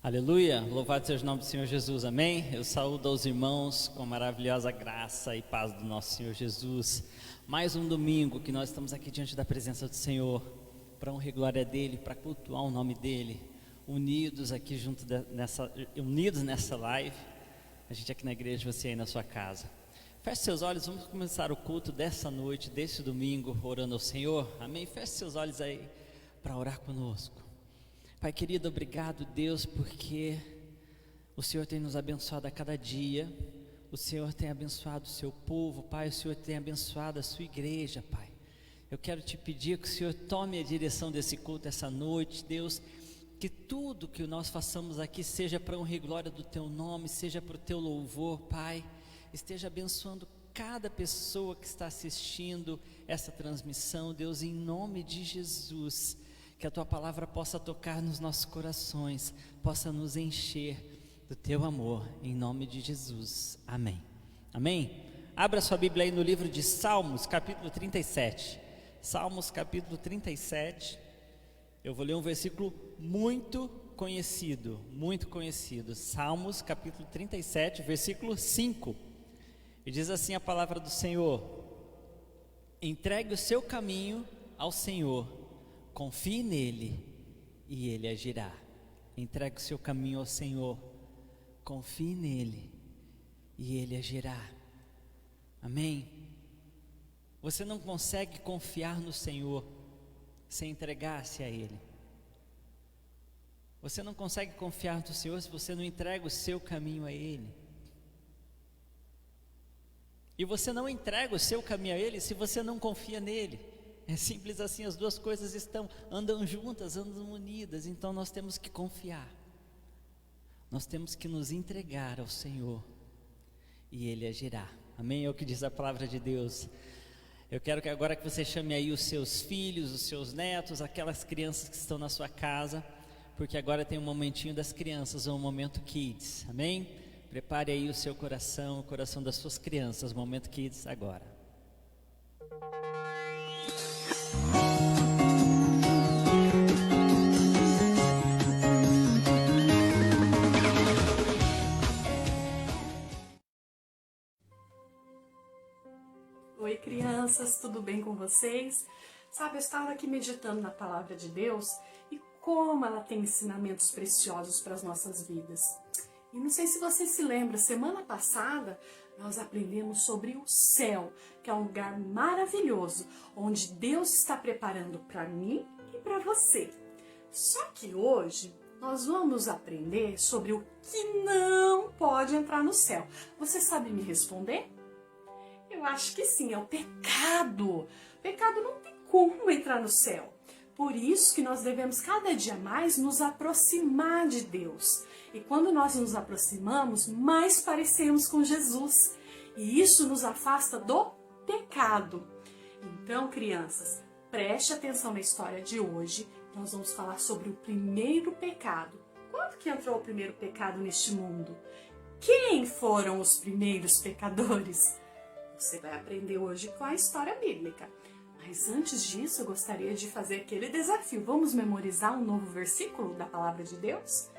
Aleluia, louvado seja o nome do Senhor Jesus, amém? Eu saúdo aos irmãos com a maravilhosa graça e paz do nosso Senhor Jesus. Mais um domingo que nós estamos aqui diante da presença do Senhor, para honra e glória dEle, para cultuar o nome dEle, unidos aqui unidos nessa live, a gente aqui na igreja, você aí na sua casa. Feche seus olhos, vamos começar o culto dessa noite, desse domingo, orando ao Senhor, amém? Feche seus olhos aí para orar conosco. Pai querido, obrigado Deus, porque o Senhor tem nos abençoado a cada dia, o Senhor tem abençoado o seu povo, Pai, o Senhor tem abençoado a sua igreja, Pai. Eu quero te pedir que o Senhor tome a direção desse culto essa noite, Deus, que tudo que nós façamos aqui seja para honra e glória do teu nome, seja para o teu louvor, Pai, esteja abençoando cada pessoa que está assistindo essa transmissão, Deus, em nome de Jesus. Que a tua palavra possa tocar nos nossos corações, possa nos encher do teu amor, em nome de Jesus, amém. Amém? Abra sua Bíblia aí no livro de Salmos, capítulo 37. Salmos, capítulo 37. Eu vou ler um versículo muito conhecido. Salmos, capítulo 37, versículo 5. E diz assim a palavra do Senhor: entregue o seu caminho ao Senhor, confie nele e ele agirá. Entregue o seu caminho ao Senhor, confie nele e ele agirá. Amém? Você não consegue confiar no Senhor sem entregar-se a ele. Você não consegue confiar no Senhor se você não entrega o seu caminho a ele. E você não entrega o seu caminho a ele se você não confia nele. É simples assim, as duas coisas andam juntas, andam unidas. Então nós temos que confiar, nós temos que nos entregar ao Senhor e Ele agirá, amém? É o que diz a palavra de Deus. Eu quero que agora que você chame aí os seus filhos, os seus netos, aquelas crianças que estão na sua casa, porque agora tem um momentinho das crianças, um momento Kids, amém? Prepare aí o seu coração, o coração das suas crianças, momento Kids agora. Oi crianças, tudo bem com vocês? Sabe, eu estava aqui meditando na palavra de Deus e como ela tem ensinamentos preciosos para as nossas vidas. E não sei se você se lembra, semana passada nós aprendemos sobre o céu, que é um lugar maravilhoso, onde Deus está preparando para mim e para você. Só que hoje nós vamos aprender sobre o que não pode entrar no céu. Você sabe me responder? Eu acho que sim, é o pecado. O pecado não tem como entrar no céu. Por isso que nós devemos cada dia mais nos aproximar de Deus. E quando nós nos aproximamos, mais parecemos com Jesus. E isso nos afasta do pecado. Então, crianças, preste atenção na história de hoje. Nós vamos falar sobre o primeiro pecado. Quando que entrou o primeiro pecado neste mundo? Quem foram os primeiros pecadores? Você vai aprender hoje com a história bíblica. Mas antes disso, eu gostaria de fazer aquele desafio. Vamos memorizar um novo versículo da palavra de Deus?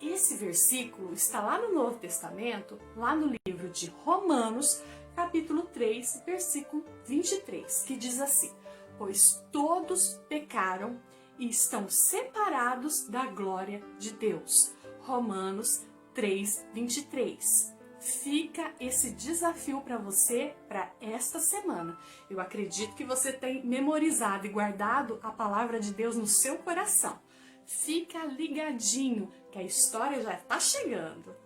Esse versículo está lá no Novo Testamento, lá no livro de Romanos, capítulo 3, versículo 23, que diz assim: pois todos pecaram e estão separados da glória de Deus. Romanos 3, 23. Fica esse desafio para você para esta semana. Eu acredito que você tem memorizado e guardado a palavra de Deus no seu coração. Fica ligadinho que a história já está chegando.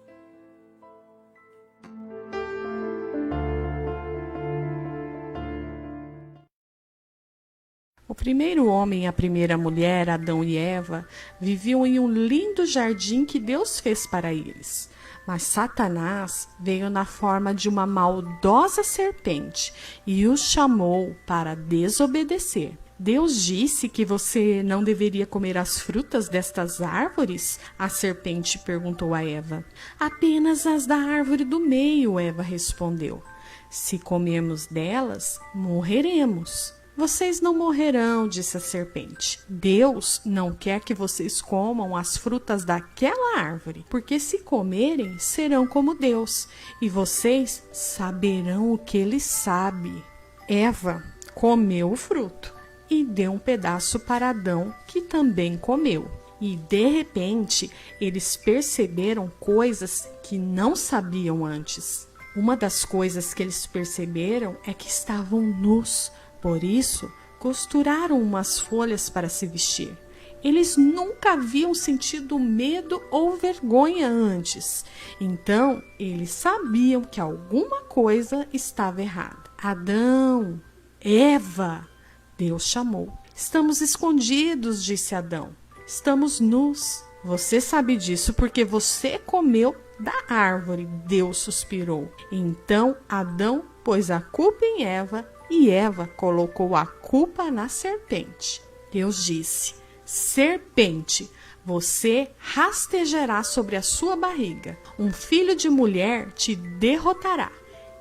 O primeiro homem e a primeira mulher, Adão e Eva, viviam em um lindo jardim que Deus fez para eles. Mas Satanás veio na forma de uma maldosa serpente e os chamou para desobedecer. Deus disse que você não deveria comer as frutas destas árvores? A serpente perguntou a Eva. Apenas as da árvore do meio, Eva respondeu. Se comermos delas, morreremos. Vocês não morrerão, disse a serpente. Deus não quer que vocês comam as frutas daquela árvore, porque se comerem, serão como Deus, e vocês saberão o que Ele sabe. Eva comeu o fruto e deu um pedaço para Adão, que também comeu. E de repente, eles perceberam coisas que não sabiam antes. Uma das coisas que eles perceberam é que estavam nus. Por isso, costuraram umas folhas para se vestir. Eles nunca haviam sentido medo ou vergonha antes. Então, eles sabiam que alguma coisa estava errada. Adão, Eva, Deus chamou. Estamos escondidos, disse Adão. Estamos nus. Você sabe disso porque você comeu da árvore, Deus suspirou. Então, Adão pôs a culpa em Eva e Eva colocou a culpa na serpente. Deus disse: serpente, você rastejará sobre a sua barriga. Um filho de mulher te derrotará.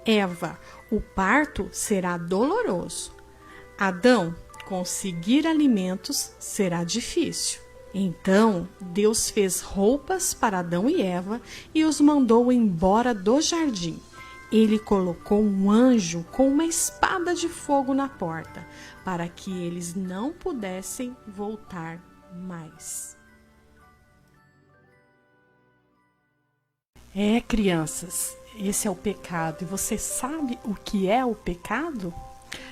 Eva, o parto será doloroso. Adão, conseguir alimentos será difícil. Então, Deus fez roupas para Adão e Eva e os mandou embora do jardim. Ele colocou um anjo com uma espada de fogo na porta, para que eles não pudessem voltar mais. Crianças, esse é o pecado. E você sabe o que é o pecado?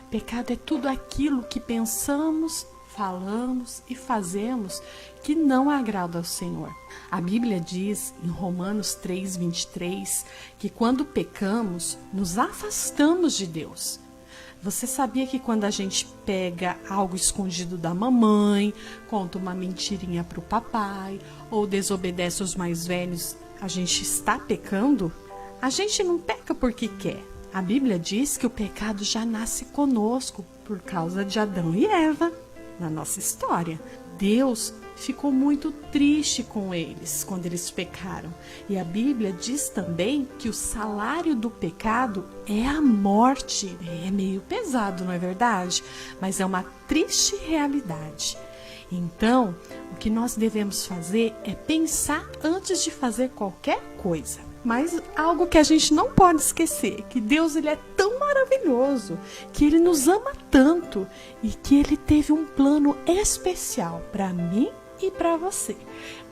Pecado é tudo aquilo que pensamos, falamos e fazemos que não agrada ao Senhor. A Bíblia diz em Romanos 3:23 que quando pecamos, nos afastamos de Deus. Você sabia que quando a gente pega algo escondido da mamãe, conta uma mentirinha para o papai ou desobedece os mais velhos, a gente está pecando? A gente não peca porque quer. A Bíblia diz que o pecado já nasce conosco por causa de Adão e Eva na nossa história. Deus ficou muito triste com eles quando eles pecaram. E a Bíblia diz também que o salário do pecado é a morte. É meio pesado, não é verdade? Mas é uma triste realidade. Então, o que nós devemos fazer é pensar antes de fazer qualquer coisa. Mas algo que a gente não pode esquecer, que Deus ele é tão maravilhoso, que Ele nos ama tanto e que Ele teve um plano especial para mim e para você.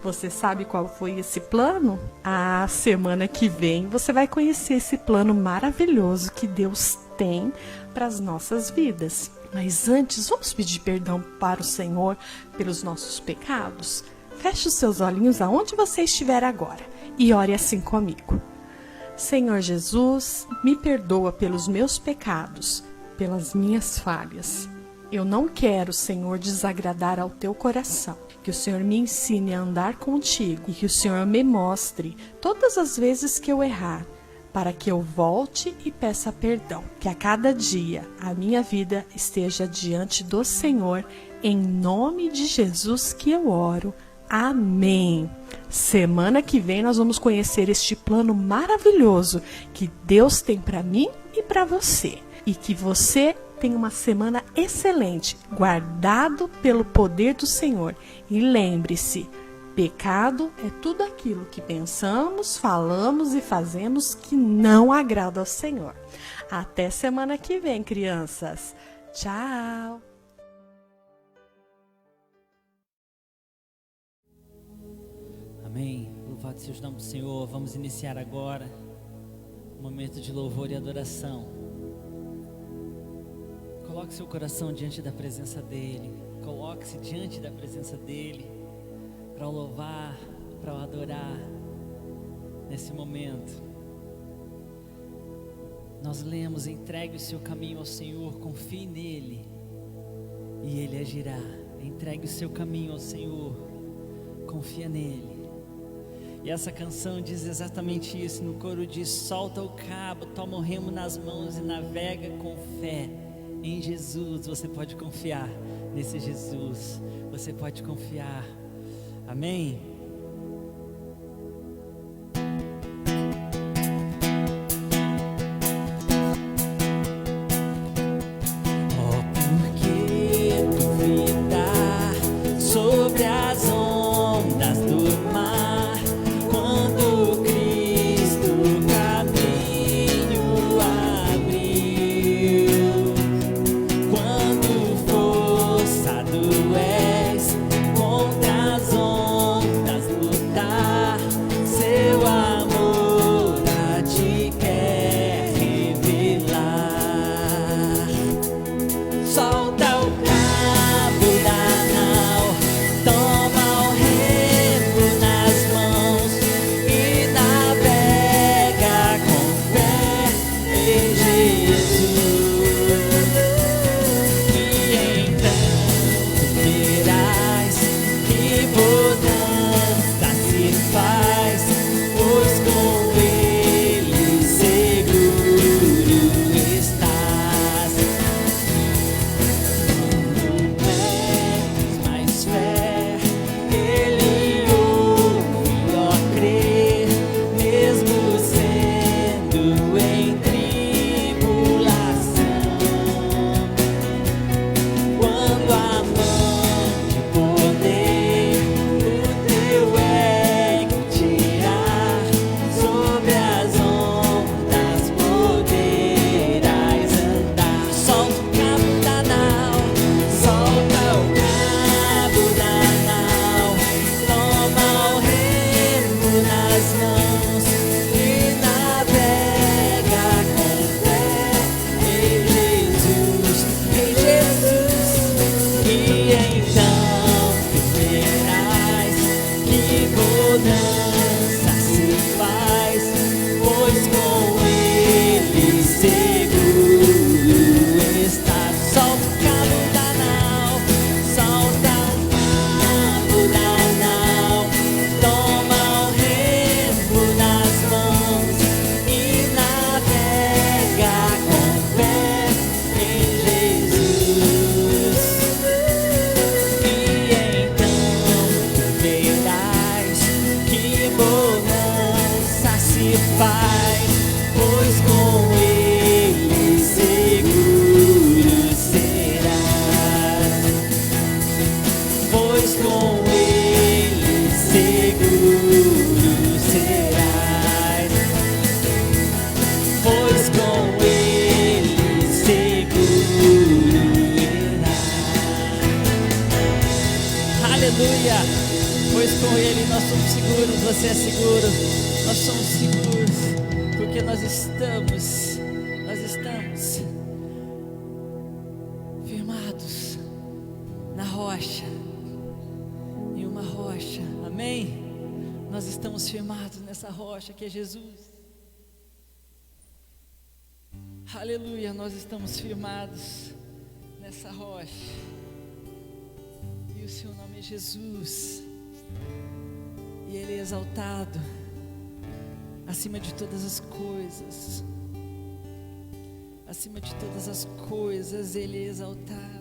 Você sabe qual foi esse plano? A semana que vem você vai conhecer esse plano maravilhoso que Deus tem para as nossas vidas. Mas antes, vamos pedir perdão para o Senhor pelos nossos pecados? Feche os seus olhinhos aonde você estiver agora e ore assim comigo. Senhor Jesus, me perdoa pelos meus pecados, pelas minhas falhas. Eu não quero, Senhor, desagradar ao teu coração. Que o Senhor me ensine a andar contigo e que o Senhor me mostre todas as vezes que eu errar, para que eu volte e peça perdão. Que a cada dia a minha vida esteja diante do Senhor, em nome de Jesus que eu oro. Amém. Semana que vem nós vamos conhecer este plano maravilhoso que Deus tem para mim e para você. E que você tenha uma semana excelente, guardado pelo poder do Senhor. E lembre-se, pecado é tudo aquilo que pensamos, falamos e fazemos que não agrada ao Senhor. Até semana que vem, crianças. Tchau! Amém. Louvado seja o nome do Senhor. Vamos iniciar agora um momento de louvor e adoração. Coloque seu coração diante da presença dEle. Coloque-se diante da presença dEle para o louvar, para o adorar nesse momento. Nós lemos: entregue o seu caminho ao Senhor, confie nele e Ele agirá. Entregue o seu caminho ao Senhor, confia nele. E essa canção diz exatamente isso. No coro diz: solta o cabo, toma o remo nas mãos e navega com fé em Jesus. Você pode confiar nesse Jesus, você pode confiar. Amém? Oh, porque Aleluia. Pois com Ele nós somos seguros, você é seguro, nós somos seguros, porque nós estamos firmados na rocha, em uma rocha, amém? Nós estamos firmados nessa rocha que é Jesus. Aleluia, nós estamos firmados nessa rocha, e o seu nome é Jesus, e Ele é exaltado acima de todas as coisas, acima de todas as coisas, Ele é exaltado.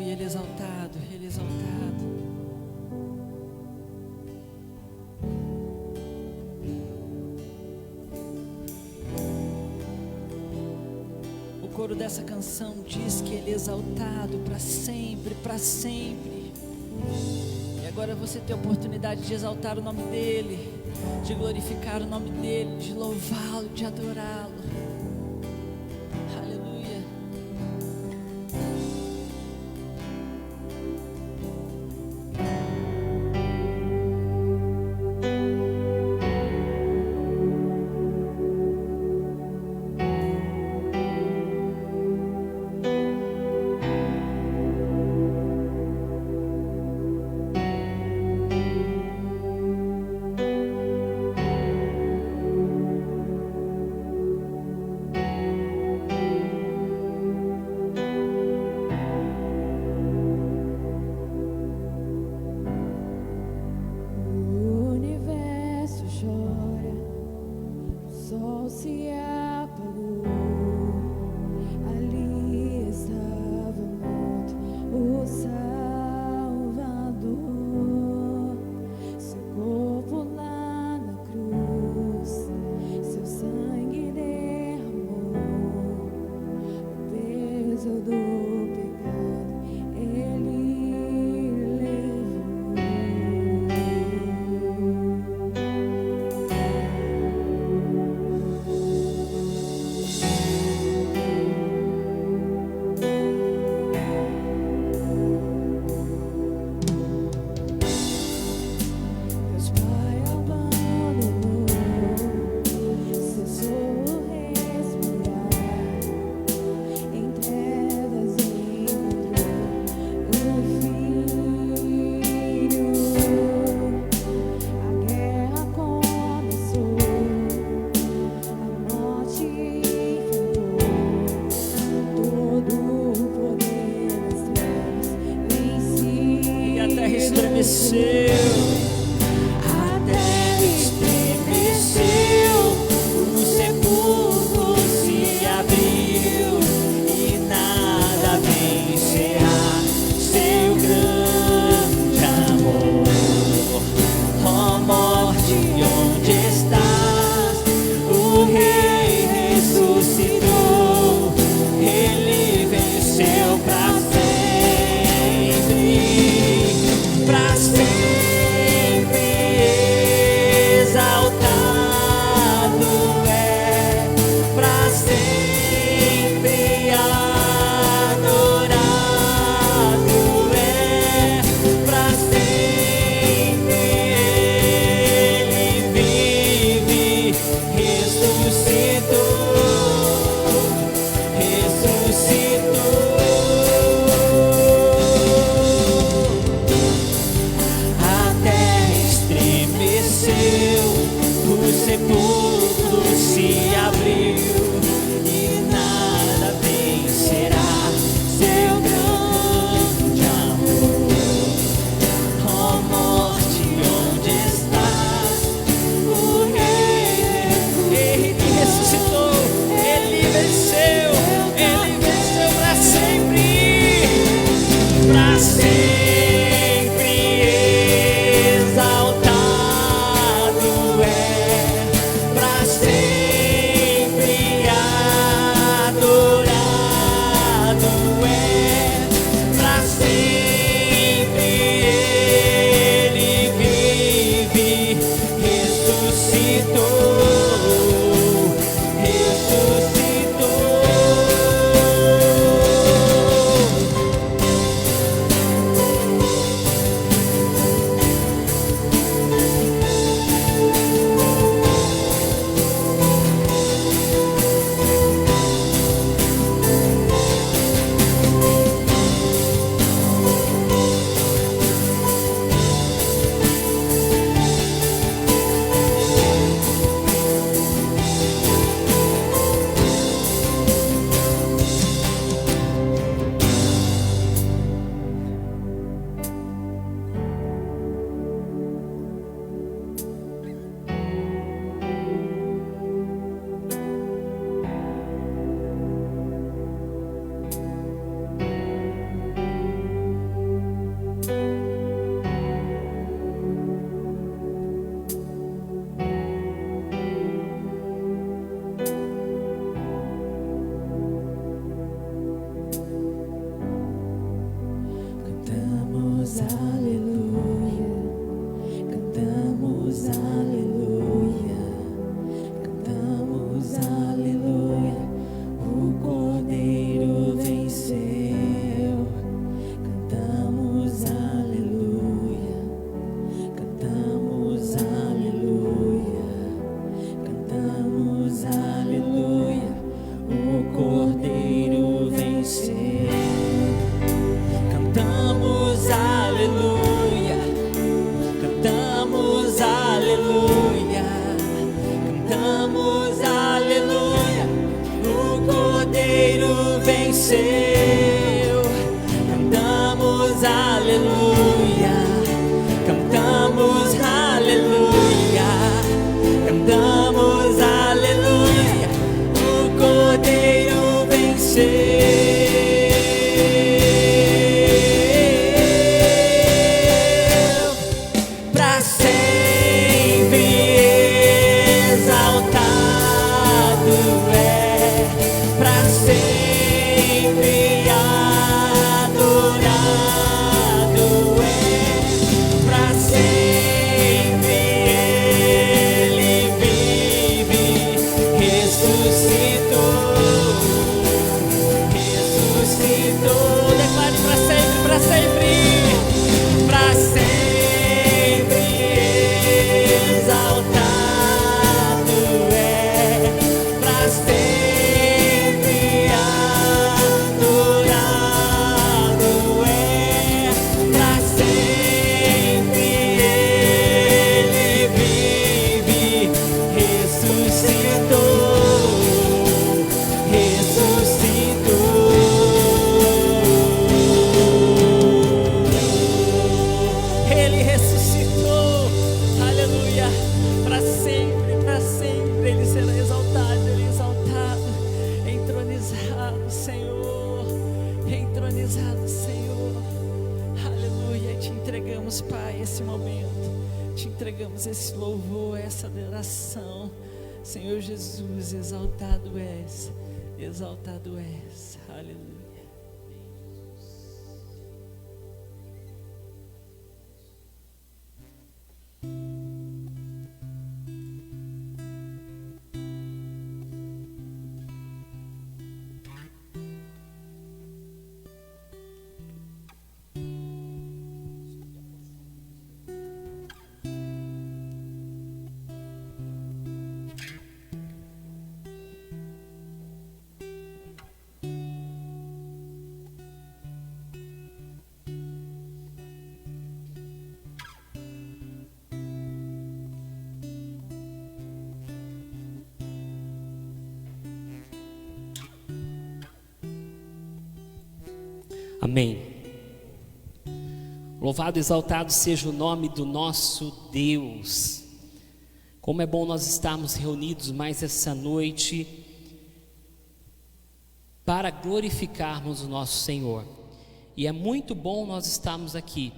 Ele é exaltado, Ele é exaltado. O coro dessa canção diz que Ele é exaltado para sempre, para sempre. E agora você tem a oportunidade de exaltar o nome dEle, de glorificar o nome dEle, de louvá-lo, de adorá-lo. Pra sempre. cantamos aleluia, cantamos aleluia, cantamos aleluia, o Cordeiro venceu, cantamos aleluia, cantamos aleluia, cantamos aleluia, o Cordeiro venceu. Esse louvor, essa adoração, Senhor Jesus, exaltado és, aleluia. Amém. Louvado e exaltado seja o nome do nosso Deus. Como é bom nós estarmos reunidos mais essa noite para glorificarmos o nosso Senhor. E é muito bom nós estarmos aqui.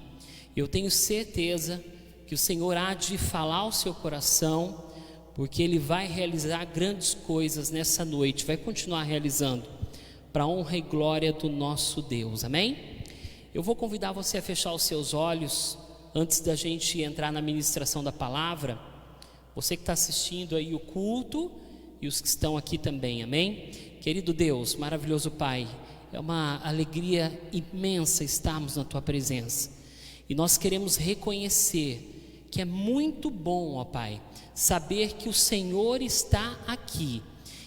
Eu tenho certeza que o Senhor há de falar ao seu coração, porque Ele vai realizar grandes coisas nessa noite, vai continuar realizando, para a honra e glória do nosso Deus, amém? Eu vou convidar você a fechar os seus olhos, antes da gente entrar na ministração da palavra, você que está assistindo aí o culto, e os que estão aqui também, amém? Querido Deus, maravilhoso Pai, é uma alegria imensa estarmos na Tua presença, e nós queremos reconhecer que é muito bom, ó Pai, saber que o Senhor está aqui,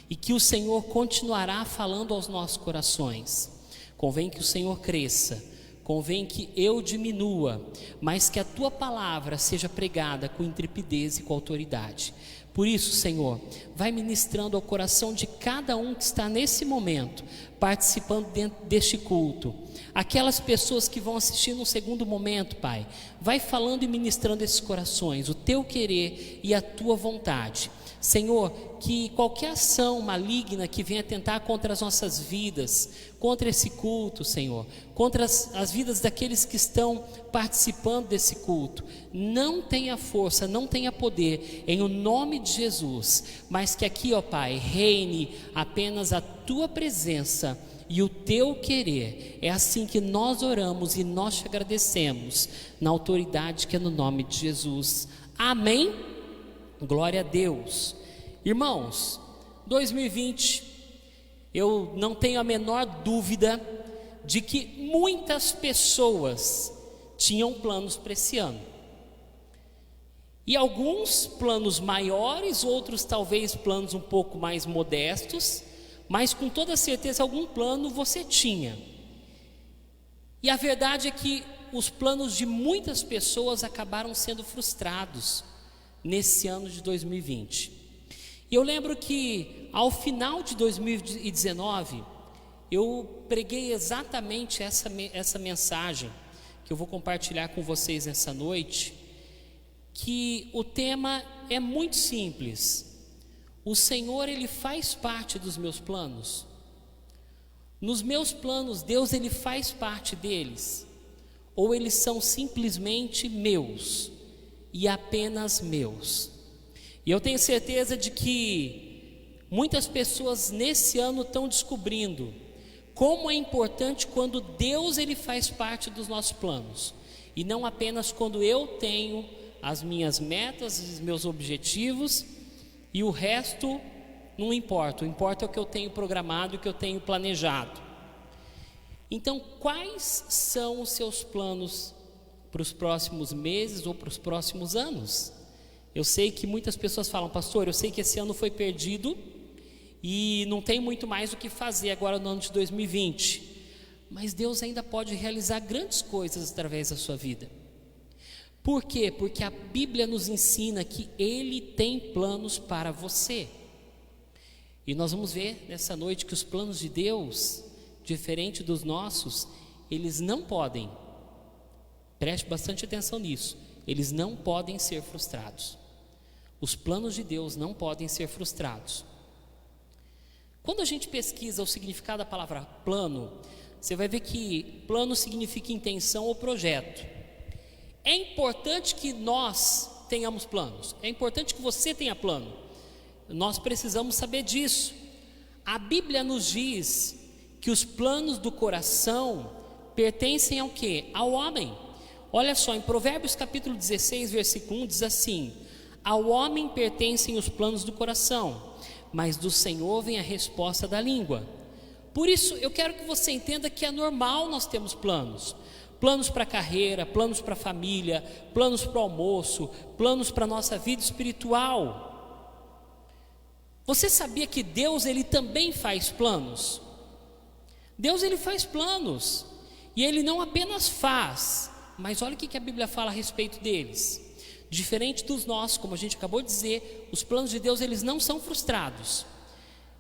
e que o Senhor continuará falando aos nossos corações. Convém que o Senhor cresça, convém que eu diminua, mas que a Tua palavra seja pregada com intrepidez e com autoridade. Por isso, Senhor, vai ministrando ao coração de cada um que está nesse momento, participando dentro deste culto. Aquelas pessoas que vão assistir no segundo momento, Pai, vai falando e ministrando esses corações, o Teu querer e a Tua vontade. Senhor, que qualquer ação maligna que venha tentar contra as nossas vidas, contra esse culto, Senhor, contra as vidas daqueles que estão participando desse culto, não tenha força, não tenha poder, em o nome de Jesus, mas que aqui, ó Pai, reine apenas a Tua presença e o Teu querer. É assim que nós oramos e nós te agradecemos, na autoridade que é no nome de Jesus. Amém? Glória a Deus. Irmãos, 2020, eu não tenho a menor dúvida de que muitas pessoas tinham planos para esse ano. E alguns planos maiores, outros talvez planos um pouco mais modestos, mas com toda certeza algum plano você tinha. E a verdade é que os planos de muitas pessoas acabaram sendo frustrados nesse ano de 2020. E eu lembro que ao final de 2019, eu preguei exatamente essa mensagem que eu vou compartilhar com vocês nessa noite, que o tema é muito simples. O Senhor, Ele faz parte dos meus planos. Nos meus planos, Deus, Ele faz parte deles, ou eles são simplesmente meus e apenas meus? E eu tenho certeza de que muitas pessoas nesse ano estão descobrindo como é importante quando Deus, Ele faz parte dos nossos planos, e não apenas quando eu tenho as minhas metas, os meus objetivos, e o resto não importa. O importa é o que eu tenho programado e o que eu tenho planejado. Então, quais são os seus planos para os próximos meses ou para os próximos anos? Eu sei que muitas pessoas falam: pastor, eu sei que esse ano foi perdido e não tem muito mais o que fazer agora no ano de 2020. Mas Deus ainda pode realizar grandes coisas através da sua vida. Por quê? Porque a Bíblia nos ensina que Ele tem planos para você. E nós vamos ver nessa noite que os planos de Deus, diferente dos nossos, eles não podem, preste bastante atenção nisso, eles não podem ser frustrados. Os planos de Deus não podem ser frustrados. Quando a gente pesquisa o significado da palavra plano, você vai ver que plano significa intenção ou projeto. É importante que nós tenhamos planos, é importante que você tenha plano. Nós precisamos saber disso. A Bíblia nos diz que os planos do coração pertencem ao quê? Ao homem. Olha só, em Provérbios capítulo 16, versículo 1 diz assim: ao homem pertencem os planos do coração, mas do Senhor vem a resposta da língua. Por isso eu quero que você entenda que é normal nós termos planos. Planos para a carreira, planos para a família, planos para o almoço, planos para a nossa vida espiritual. Você sabia que Deus, Ele também faz planos? Deus, Ele faz planos, e Ele não apenas faz, mas olha o que a Bíblia fala a respeito deles. Diferente dos nossos, como a gente acabou de dizer, os planos de Deus, eles não são frustrados.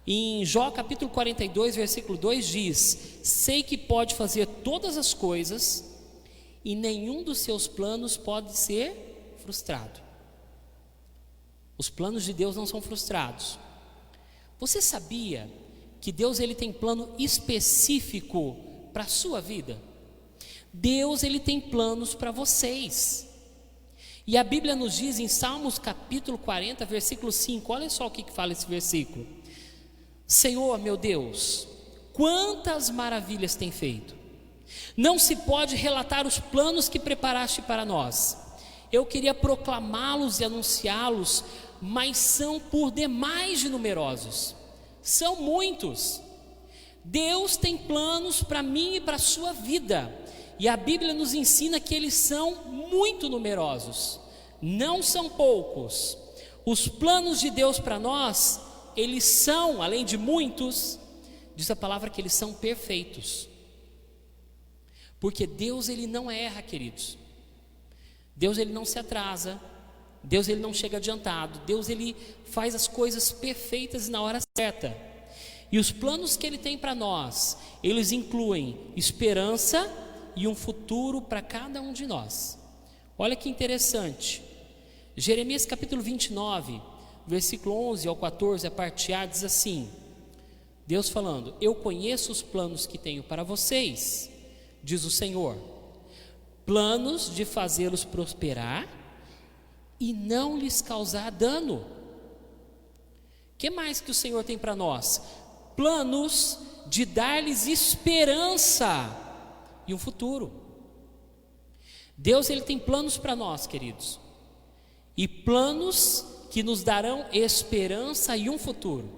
Em Jó capítulo 42, versículo 2 diz: sei que pode fazer todas as coisas, e nenhum dos seus planos pode ser frustrado. Os planos de Deus não são frustrados. Você sabia que Deus, Ele tem plano específico para a sua vida? Deus, Ele tem planos para vocês. E a Bíblia nos diz em Salmos capítulo 40, versículo 5, olha só o que fala esse versículo: Senhor, meu Deus, quantas maravilhas tem feito! Não se pode relatar os planos que preparaste para nós. Eu queria proclamá-los e anunciá-los, mas são por demais de numerosos. São muitos. Deus tem planos para mim e para a sua vida, e a Bíblia nos ensina que eles são muito numerosos, não são poucos. Os planos de Deus para nós, eles são, além de muitos, diz a palavra que eles são perfeitos. Porque Deus, Ele não erra, queridos. Deus, Ele não se atrasa. Deus, Ele não chega adiantado. Deus, Ele faz as coisas perfeitas na hora certa. E os planos que Ele tem para nós, eles incluem esperança e um futuro para cada um de nós. Olha que interessante. Jeremias capítulo 29, versículo 11 ao 14, a parte A, diz assim: Deus falando: eu conheço os planos que tenho para vocês, diz o Senhor, planos de fazê-los prosperar e não lhes causar dano. O que mais que o Senhor tem para nós? Planos de dar-lhes esperança e um futuro. Deus, Ele tem planos para nós, queridos, e planos que nos darão esperança e um futuro.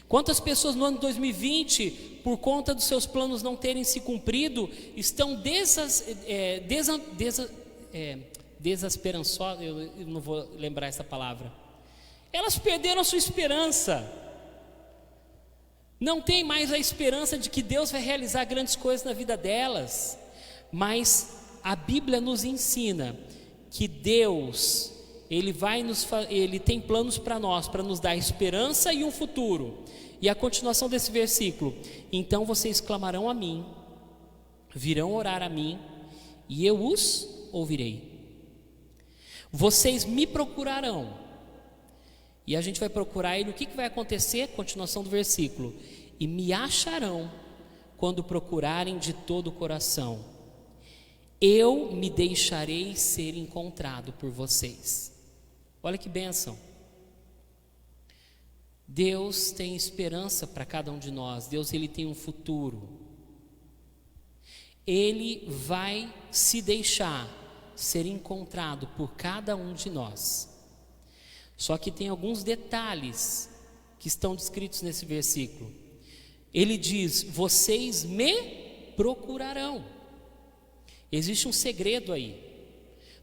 Quantas pessoas no ano 2020, por conta dos seus planos não terem se cumprido, estão desesperançosas? Eu não vou lembrar essa palavra. Elas perderam a sua esperança. Não tem mais a esperança de que Deus vai realizar grandes coisas na vida delas. Mas a Bíblia nos ensina que Deus, Ele tem planos para nós, para nos dar esperança e um futuro. E a continuação desse versículo: então vocês clamarão a mim, virão orar a mim, e eu os ouvirei. Vocês me procurarão, e a gente vai procurar Ele. O que vai acontecer? Continuação do versículo: e me acharão quando procurarem de todo o coração. Eu me deixarei ser encontrado por vocês. Olha que bênção. Deus tem esperança para cada um de nós. Deus, Ele tem um futuro. Ele vai se deixar ser encontrado por cada um de nós. Só que tem alguns detalhes que estão descritos nesse versículo. Ele diz: vocês me procurarão. Existe um segredo aí,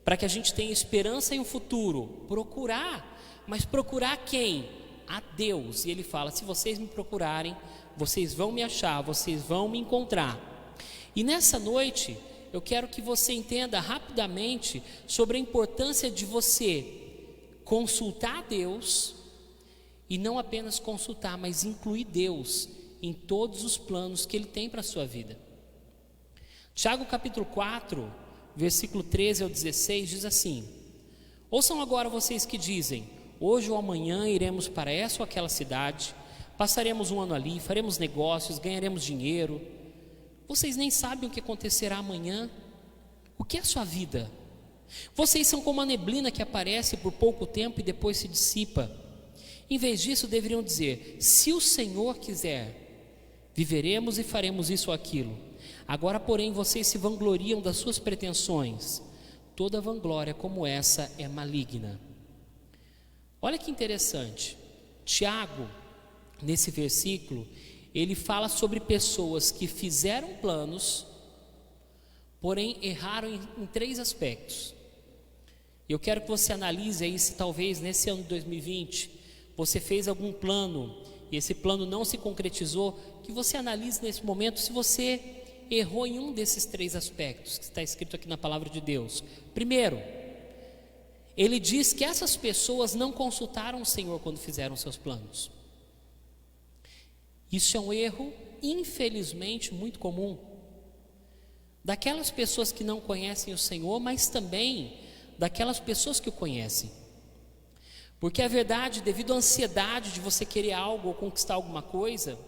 para que a gente tenha esperança e um futuro. Procurar, mas procurar quem? A Deus. E Ele fala: se vocês me procurarem, vocês vão me achar, vocês vão me encontrar. E nessa noite, eu quero que você entenda rapidamente sobre a importância de você consultar a Deus, e não apenas consultar, mas incluir Deus em todos os planos que Ele tem para a sua vida. Tiago capítulo 4, versículo 13 ao 16 diz assim: ouçam agora vocês que dizem: hoje ou amanhã iremos para essa ou aquela cidade, passaremos um ano ali, faremos negócios, ganharemos dinheiro. Vocês nem sabem o que acontecerá amanhã. O que é a sua vida? Vocês são como a neblina que aparece por pouco tempo e depois se dissipa. Em vez disso, deveriam dizer: se o Senhor quiser, viveremos e faremos isso ou aquilo. Agora, porém, vocês se vangloriam das suas pretensões. Toda vanglória como essa é maligna. Olha que interessante. Tiago, nesse versículo, ele fala sobre pessoas que fizeram planos, porém erraram em 3 aspectos. Eu quero que você analise aí se talvez nesse ano de 2020 você fez algum plano e esse plano não se concretizou, que você analise nesse momento se você errou em um desses 3 aspectos que está escrito aqui na palavra de Deus. Primeiro, ele diz que essas pessoas não consultaram o Senhor quando fizeram seus planos. Isso é um erro, infelizmente, muito comum, daquelas pessoas que não conhecem o Senhor, mas também daquelas pessoas que o conhecem. Porque a verdade, devido à ansiedade de você querer algo ou conquistar alguma coisa,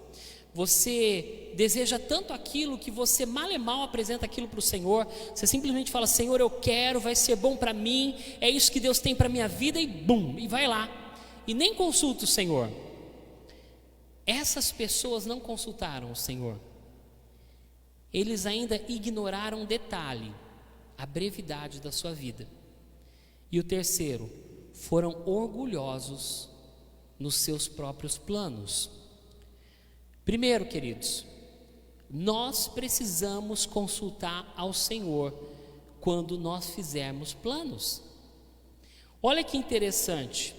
você deseja tanto aquilo que você mal e mal apresenta aquilo para o Senhor. Você simplesmente fala: Senhor, eu quero, vai ser bom para mim, é isso que Deus tem para a minha vida, e bum, e vai lá, e nem consulta o Senhor. Essas pessoas não consultaram o Senhor. Eles ainda ignoraram um detalhe: a brevidade da sua vida. E o terceiro, foram orgulhosos nos seus próprios planos. Primeiro, queridos, nós precisamos consultar ao Senhor quando nós fizermos planos. Olha que interessante.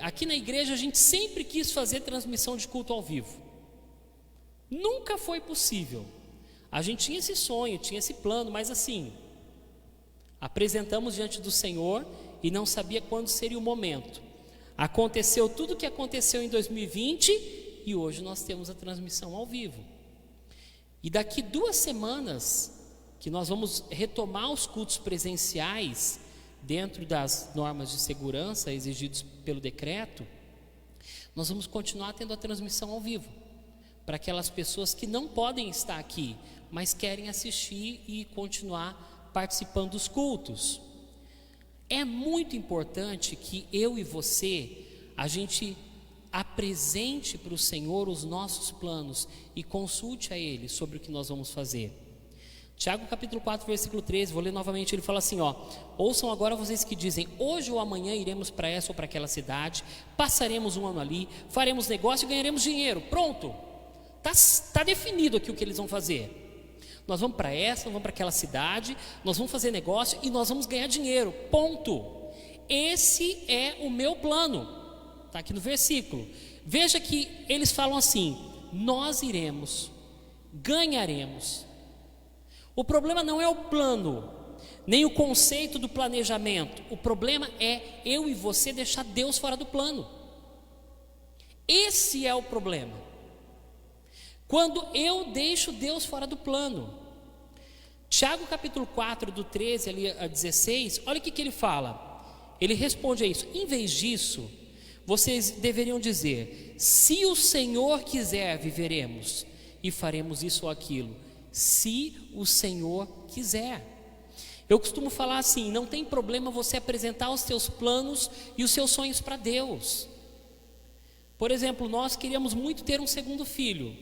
Aqui na igreja a gente sempre quis fazer transmissão de culto ao vivo. Nunca foi possível. A gente tinha esse sonho, tinha esse plano, mas assim, apresentamos diante do Senhor e não sabia quando seria o momento. Aconteceu tudo o que aconteceu em 2020 e hoje nós temos a transmissão ao vivo. E daqui 2 semanas que nós vamos retomar os cultos presenciais dentro das normas de segurança exigidos pelo decreto, nós vamos continuar tendo a transmissão ao vivo para aquelas pessoas que não podem estar aqui, mas querem assistir e continuar participando dos cultos. É muito importante que eu e você, a gente apresente para o Senhor os nossos planos e consulte a Ele sobre o que nós vamos fazer. Tiago capítulo 4, versículo 13, vou ler novamente, ele fala assim, ouçam agora vocês que dizem, hoje ou amanhã iremos para essa ou para aquela cidade, passaremos um ano ali, faremos negócio e ganharemos dinheiro. Pronto, está definido aqui o que eles vão fazer. Nós vamos para essa, nós vamos para aquela cidade, nós vamos fazer negócio e nós vamos ganhar dinheiro, ponto. Esse é o meu plano, está aqui no versículo. Veja que eles falam assim, nós iremos, ganharemos. O problema não é o plano, nem o conceito do planejamento. O problema é eu e você deixar Deus fora do plano. Esse é o problema. Quando eu deixo Deus fora do plano. Tiago capítulo 4, do 13 ali a 16, olha o que ele fala. Ele responde a isso: em vez disso, vocês deveriam dizer: se o Senhor quiser, viveremos e faremos isso ou aquilo. Se o Senhor quiser. Eu costumo falar assim: não tem problema você apresentar os seus planos e os seus sonhos para Deus. Por exemplo, nós queríamos muito ter um segundo filho.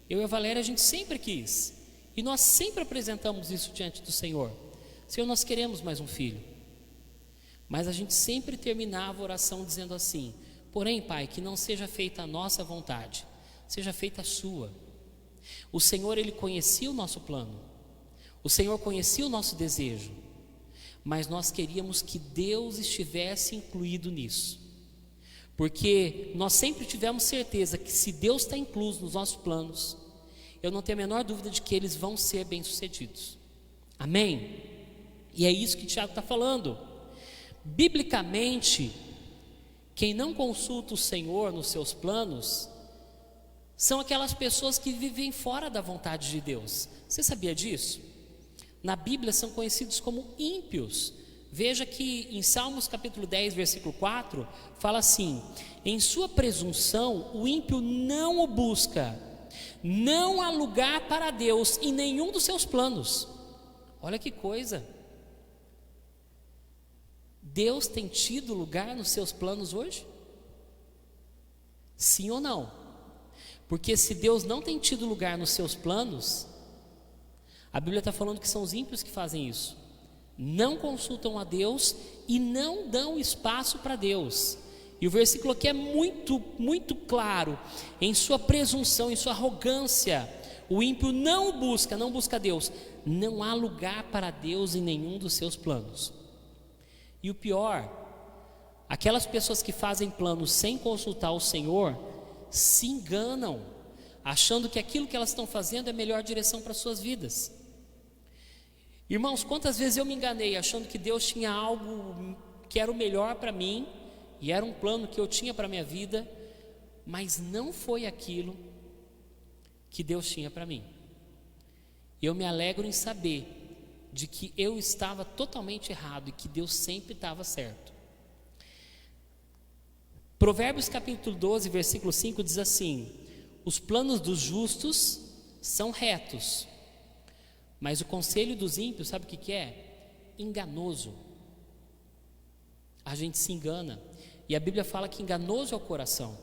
Eu e a Valéria, a gente sempre quis. E nós sempre apresentamos isso diante do Senhor: Senhor, nós queremos mais um filho. Mas a gente sempre terminava a oração dizendo assim: porém, Pai, que não seja feita a nossa vontade, seja feita a sua. O Senhor, Ele conhecia o nosso plano, o Senhor conhecia o nosso desejo, mas nós queríamos que Deus estivesse incluído nisso, porque nós sempre tivemos certeza que se Deus está incluso nos nossos planos, eu não tenho a menor dúvida de que eles vão ser bem-sucedidos. Amém? E é isso que Tiago está falando. Biblicamente, quem não consulta o Senhor nos seus planos são aquelas pessoas que vivem fora da vontade de Deus. Você sabia disso? Na Bíblia são conhecidos como ímpios. Veja que em Salmos capítulo 10, versículo 4, fala assim: em sua presunção o ímpio não o busca, não há lugar para Deus em nenhum dos seus planos. Olha que coisa! Deus tem tido lugar nos seus planos hoje? Sim ou não? Porque se Deus não tem tido lugar nos seus planos, a Bíblia está falando que são os ímpios que fazem isso. Não consultam a Deus e não dão espaço para Deus. E o versículo aqui é muito, muito claro. Em sua presunção, em sua arrogância, o ímpio não busca Deus. Não há lugar para Deus em nenhum dos seus planos. E o pior, aquelas pessoas que fazem planos sem consultar o Senhor se enganam, achando que aquilo que elas estão fazendo é a melhor direção para as suas vidas. Irmãos, quantas vezes eu me enganei achando que Deus tinha algo que era o melhor para mim, e era um plano que eu tinha para a minha vida, mas não foi aquilo que Deus tinha para mim. Eu me alegro em saber de que eu estava totalmente errado e que Deus sempre estava certo. Provérbios capítulo 12, versículo 5 diz assim: os planos dos justos são retos, mas o conselho dos ímpios, sabe o que é? Enganoso. A gente se engana, e a Bíblia fala que enganoso é o coração.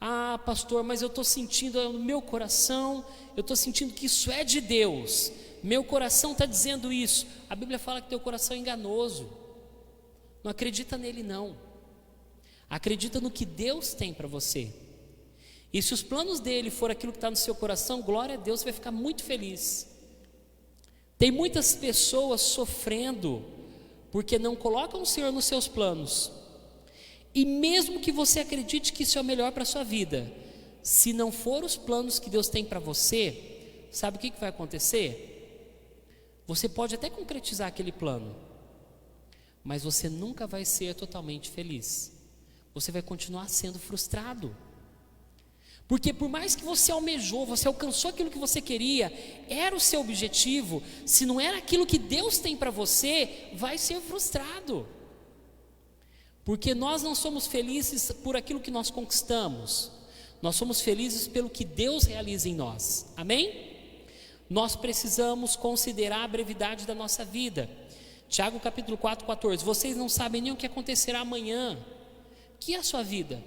Ah, pastor, mas eu estou sentindo no meu coração, eu estou sentindo que isso é de Deus, meu coração está dizendo isso. A Bíblia fala que teu coração é enganoso. Não acredita nele não. Acredita no que Deus tem para você. E se os planos dele for aquilo que está no seu coração, glória a Deus, você vai ficar muito feliz. Tem muitas pessoas sofrendo porque não colocam o Senhor nos seus planos. E mesmo que você acredite que isso é o melhor para a sua vida, se não for os planos que Deus tem para você, sabe o que vai acontecer? Você pode até concretizar aquele plano, mas você nunca vai ser totalmente feliz. Você vai continuar sendo frustrado. Porque por mais que você almejou, você alcançou aquilo que você queria, era o seu objetivo, se não era aquilo que Deus tem para você, vai ser frustrado. Porque nós não somos felizes por aquilo que nós conquistamos, nós somos felizes pelo que Deus realiza em nós. Amém? Nós precisamos considerar a brevidade da nossa vida. Tiago capítulo 4, 14. Vocês não sabem nem o que acontecerá amanhã. O que é a sua vida?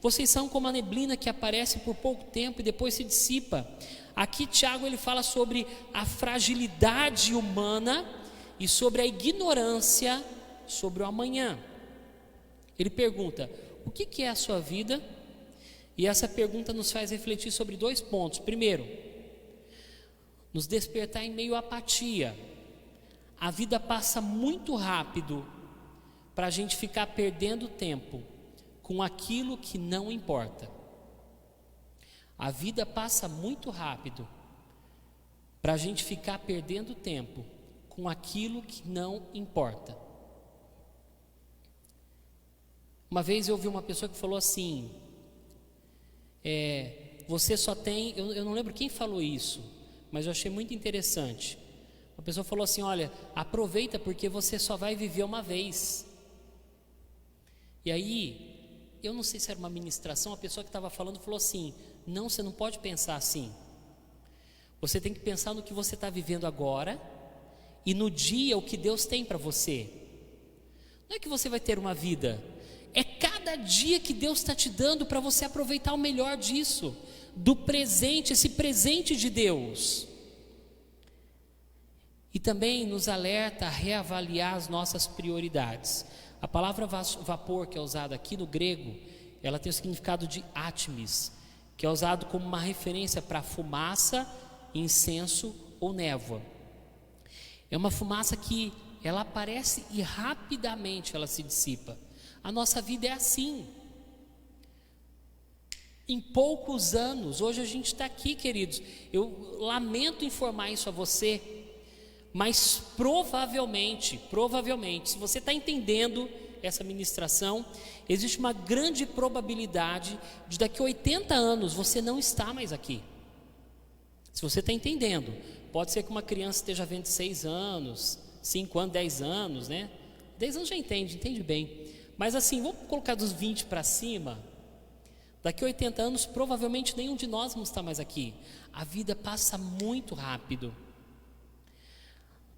Vocês são como a neblina que aparece por pouco tempo e depois se dissipa. Aqui Tiago ele fala sobre a fragilidade humana e sobre a ignorância sobre o amanhã. Ele pergunta: o que é a sua vida? E essa pergunta nos faz refletir sobre dois pontos. Primeiro, nos despertar em meio à apatia. A vida passa muito rápido para a gente ficar perdendo tempo com aquilo que não importa. A vida passa muito rápido para a gente ficar perdendo tempo com aquilo que não importa. Uma vez eu ouvi uma pessoa que falou assim, você só tem, eu não lembro quem falou isso, mas eu achei muito interessante. Uma pessoa falou assim, olha, aproveita porque você só vai viver uma vez. E aí, eu não sei se era uma ministração, a pessoa que estava falando falou assim, não, você não pode pensar assim. Você tem que pensar no que você está vivendo agora e no dia o que Deus tem para você. Não é que você vai ter uma vida, é cada dia que Deus está te dando para você aproveitar o melhor disso, do presente, esse presente de Deus. E também nos alerta a reavaliar as nossas prioridades. A palavra vapor que é usada aqui no grego, ela tem o significado de atmis, que é usado como uma referência para fumaça, incenso ou névoa. É uma fumaça que ela aparece e rapidamente ela se dissipa. A nossa vida é assim. Em poucos anos, hoje a gente está aqui, queridos. Eu lamento informar isso a você, mas provavelmente, se você está entendendo essa ministração, existe uma grande probabilidade de daqui a 80 anos você não estar mais aqui. Se você está entendendo, pode ser que uma criança esteja vendo 6 anos, 5 anos, 10 anos, né? 10 anos já entende bem. Mas assim, vamos colocar dos 20 para cima. Daqui a 80 anos, provavelmente nenhum de nós vamos estar mais aqui. A vida passa muito rápido.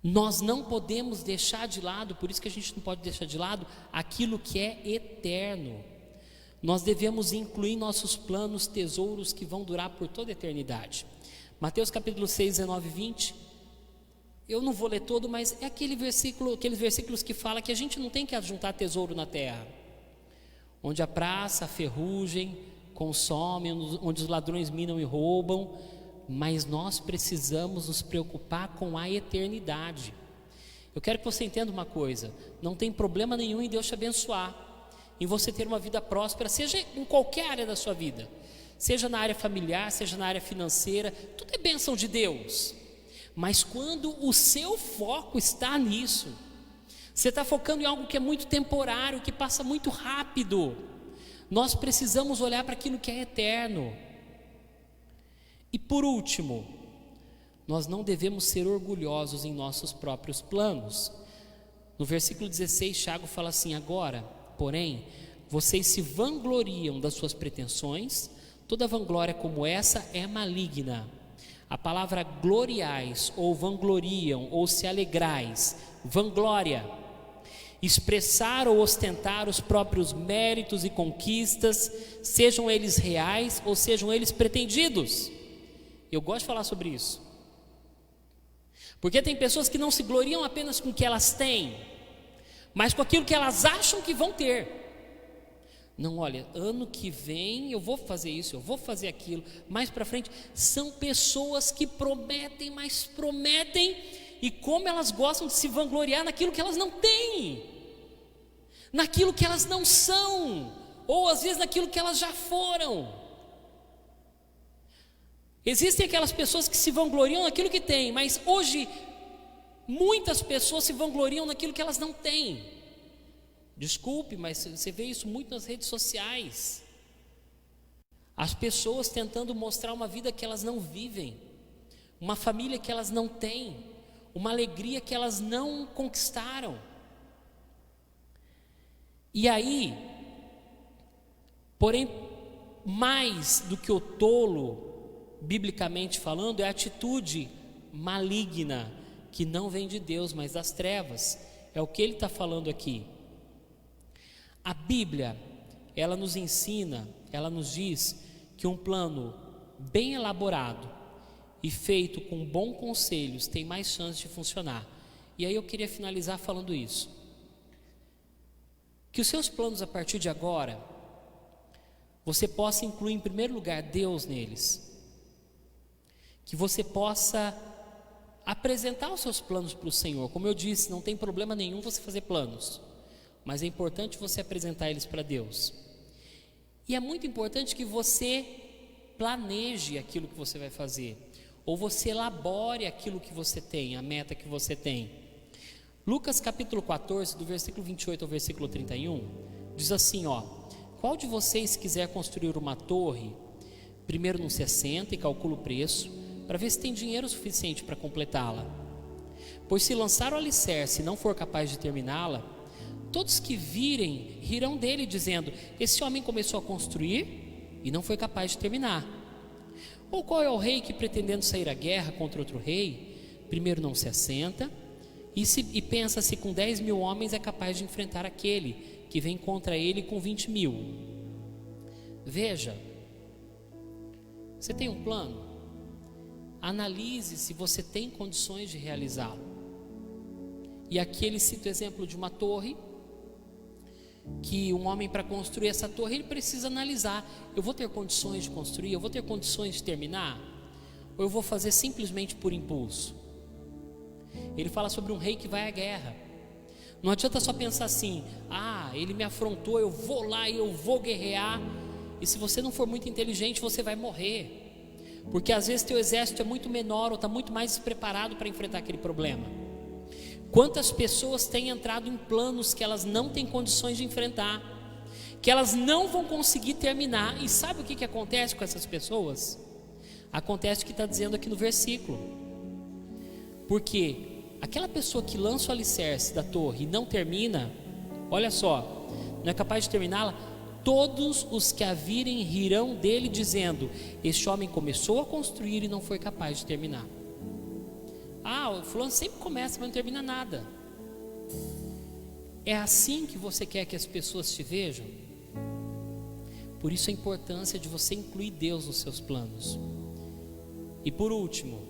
Nós não podemos deixar de lado, por isso que a gente não pode deixar de lado aquilo que é eterno. Nós devemos incluir em nossos planos tesouros que vão durar por toda a eternidade. Mateus capítulo 6, 19 e 20. Eu não vou ler todo, mas é aqueles versículos que fala que a gente não tem que ajuntar tesouro na terra, onde a praça, a ferrugem consome, onde os ladrões minam e roubam, mas nós precisamos nos preocupar com a eternidade. Eu quero que você entenda uma coisa, não tem problema nenhum em Deus te abençoar, em você ter uma vida próspera, seja em qualquer área da sua vida, seja na área familiar, seja na área financeira, tudo é bênção de Deus. Mas quando o seu foco está nisso, você está focando em algo que é muito temporário, que passa muito rápido, nós precisamos olhar para aquilo que é eterno. E por último, nós não devemos ser orgulhosos em nossos próprios planos. No versículo 16, Tiago fala assim, agora, porém, vocês se vangloriam das suas pretensões, toda vanglória como essa é maligna. A palavra gloriais, ou vangloriam, ou se alegrais, vanglória, expressar ou ostentar os próprios méritos e conquistas, sejam eles reais ou sejam eles pretendidos. Eu gosto de falar sobre isso, porque tem pessoas que não se gloriam apenas com o que elas têm, mas com aquilo que elas acham que vão ter. Não, olha, ano que vem eu vou fazer isso, eu vou fazer aquilo, mais para frente. São pessoas que prometem, mas prometem, e como elas gostam de se vangloriar naquilo que elas não têm, naquilo que elas não são, ou às vezes naquilo que elas já foram. Existem aquelas pessoas que se vangloriam naquilo que têm, mas hoje muitas pessoas se vangloriam naquilo que elas não têm. Desculpe, mas você vê isso muito nas redes sociais. As pessoas tentando mostrar uma vida que elas não vivem, uma família que elas não têm, uma alegria que elas não conquistaram. E aí, porém, mais do que o tolo, biblicamente falando, é a atitude maligna, que não vem de Deus, mas das trevas. É o que ele está falando aqui. A Bíblia, ela nos ensina, ela nos diz que um plano bem elaborado e feito com bons conselhos tem mais chance de funcionar. E aí eu queria finalizar falando isso. Que os seus planos a partir de agora, você possa incluir em primeiro lugar Deus neles. Que você possa apresentar os seus planos para o Senhor. Como eu disse, não tem problema nenhum você fazer planos, mas é importante você apresentar eles para Deus. E é muito importante que você planeje aquilo que você vai fazer. ou você elabore aquilo que você tem, a meta que você tem. Lucas capítulo 14, do versículo 28 ao versículo 31, diz assim, qual de vocês quiser construir uma torre, primeiro não se assenta e calcula o preço, para ver se tem dinheiro suficiente para completá-la. Pois se lançar o alicerce e não for capaz de terminá-la, todos que virem rirão dele, dizendo, esse homem começou a construir e não foi capaz de terminar. Ou qual é o rei que, pretendendo sair à guerra contra outro rei, primeiro não se assenta e pensa se com 10.000 homens é capaz de enfrentar aquele que vem contra ele com 20.000? Veja, você tem um plano? Analise se você tem condições de realizá-lo. E aqui ele cita o exemplo de uma torre, que um homem, para construir essa torre, ele precisa analisar, eu vou ter condições de construir, eu vou ter condições de terminar, ou eu vou fazer simplesmente por impulso? Ele fala sobre um rei que vai à guerra. Não adianta só pensar assim, ele me afrontou, eu vou lá e eu vou guerrear, e se você não for muito inteligente, você vai morrer, porque às vezes teu exército é muito menor, ou está muito mais despreparado para enfrentar aquele problema. Quantas pessoas têm entrado em planos que elas não têm condições de enfrentar, que elas não vão conseguir terminar, e sabe o que acontece com essas pessoas? Acontece o que está dizendo aqui no versículo, porque aquela pessoa que lança o alicerce da torre e não termina, olha só, não é capaz de terminá-la, todos os que a virem rirão dele, dizendo, este homem começou a construir e não foi capaz de terminar. O fulano sempre começa, mas não termina nada. É assim que você quer que as pessoas te vejam? Por isso a importância de você incluir Deus nos seus planos. E por último,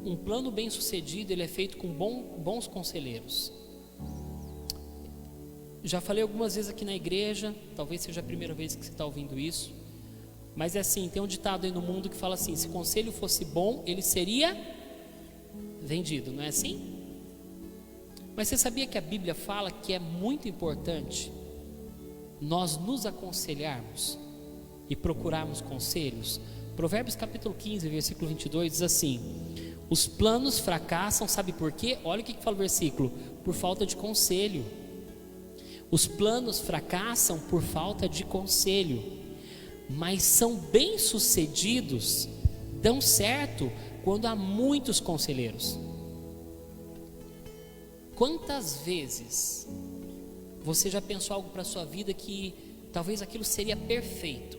um plano bem sucedido, ele é feito com bons conselheiros. Já falei algumas vezes aqui na igreja, talvez seja a primeira vez que você está ouvindo isso, mas é assim, tem um ditado aí no mundo que fala assim, se conselho fosse bom, ele seria vendido, não é assim? Mas você sabia que a Bíblia fala que é muito importante nós nos aconselharmos e procurarmos conselhos? Provérbios capítulo 15, versículo 22 diz assim, os planos fracassam, sabe por quê? Olha o que fala o versículo, por falta de conselho. Os planos fracassam por falta de conselho, mas são bem-sucedidos, dão certo quando há muitos conselheiros. Quantas vezes você já pensou algo para a sua vida que talvez aquilo seria perfeito,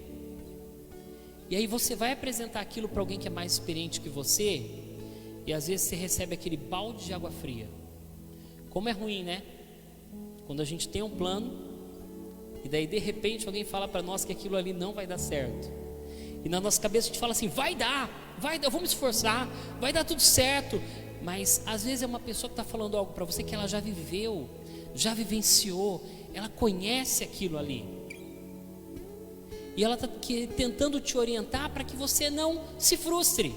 e aí você vai apresentar aquilo para alguém que é mais experiente que você, e às vezes você recebe aquele balde de água fria. Como é ruim, né? Quando a gente tem um plano e daí de repente alguém fala para nós que aquilo ali não vai dar certo, e na nossa cabeça a gente fala assim, vai dar, eu vou me esforçar, vai dar tudo certo, mas às vezes é uma pessoa que está falando algo para você que ela já viveu, já vivenciou, ela conhece aquilo ali, e ela está tentando te orientar para que você não se frustre,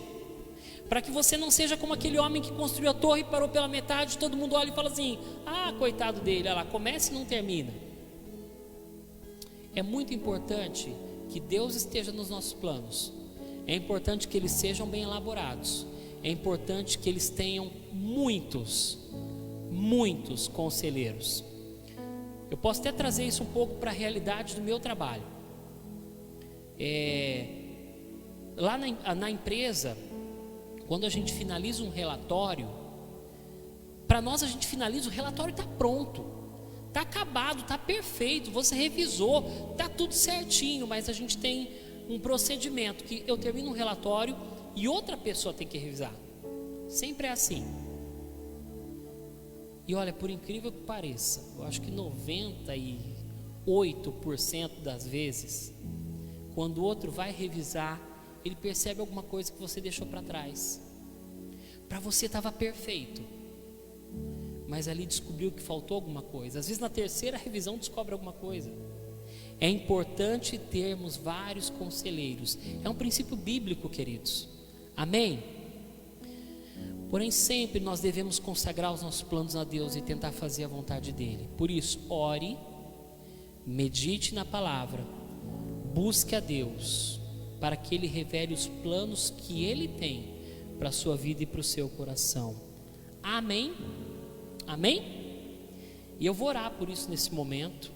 para que você não seja como aquele homem que construiu a torre e parou pela metade, todo mundo olha e fala assim, coitado dele, olha lá, começa e não termina. É muito importante que Deus esteja nos nossos planos, é importante que eles sejam bem elaborados, é importante que eles tenham muitos conselheiros. Eu posso até trazer isso um pouco para a realidade do meu trabalho. Lá na empresa, quando a gente finaliza um relatório, para nós a gente finaliza, o relatório está pronto, está acabado, está perfeito, você revisou, está tudo certinho, mas a gente tem um procedimento que eu termino um relatório e outra pessoa tem que revisar, sempre é assim. E olha, por incrível que pareça, eu acho que 98% das vezes, quando o outro vai revisar, ele percebe alguma coisa que você deixou para trás. Para você estava perfeito, mas ali descobriu que faltou alguma coisa. Às vezes na terceira revisão descobre alguma coisa. É importante termos vários conselheiros. É um princípio bíblico, queridos. Amém? Porém sempre nós devemos consagrar os nossos planos a Deus e tentar fazer a vontade dEle. Por isso, ore, medite na palavra, busque a Deus para que Ele revele os planos que Ele tem para a sua vida e para o seu coração. Amém? Amém? E eu vou orar por isso nesse momento.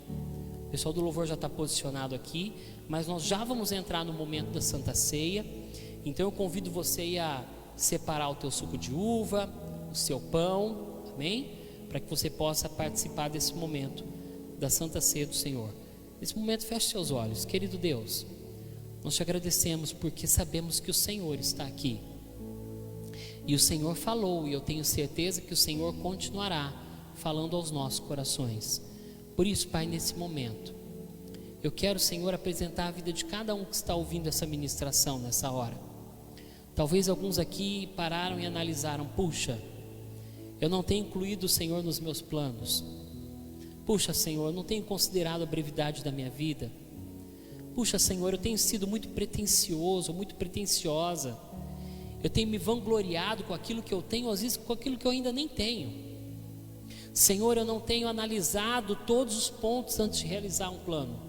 O pessoal do louvor já está posicionado aqui, mas nós já vamos entrar no momento da Santa Ceia. Então eu convido você a separar o teu suco de uva, o seu pão, amém? Para que você possa participar desse momento da Santa Ceia do Senhor. Nesse momento, feche seus olhos. Querido Deus, nós te agradecemos porque sabemos que o Senhor está aqui. E o Senhor falou, e eu tenho certeza que o Senhor continuará falando aos nossos corações. Por isso, Pai, nesse momento, eu quero, Senhor, apresentar a vida de cada um que está ouvindo essa ministração nessa hora. Talvez alguns aqui pararam e analisaram: puxa, eu não tenho incluído o Senhor nos meus planos. Puxa, Senhor, eu não tenho considerado a brevidade da minha vida. Puxa, Senhor, eu tenho sido muito pretensioso, muito pretensiosa. Eu tenho me vangloriado com aquilo que eu tenho, às vezes com aquilo que eu ainda nem tenho. Senhor, eu não tenho analisado todos os pontos antes de realizar um plano,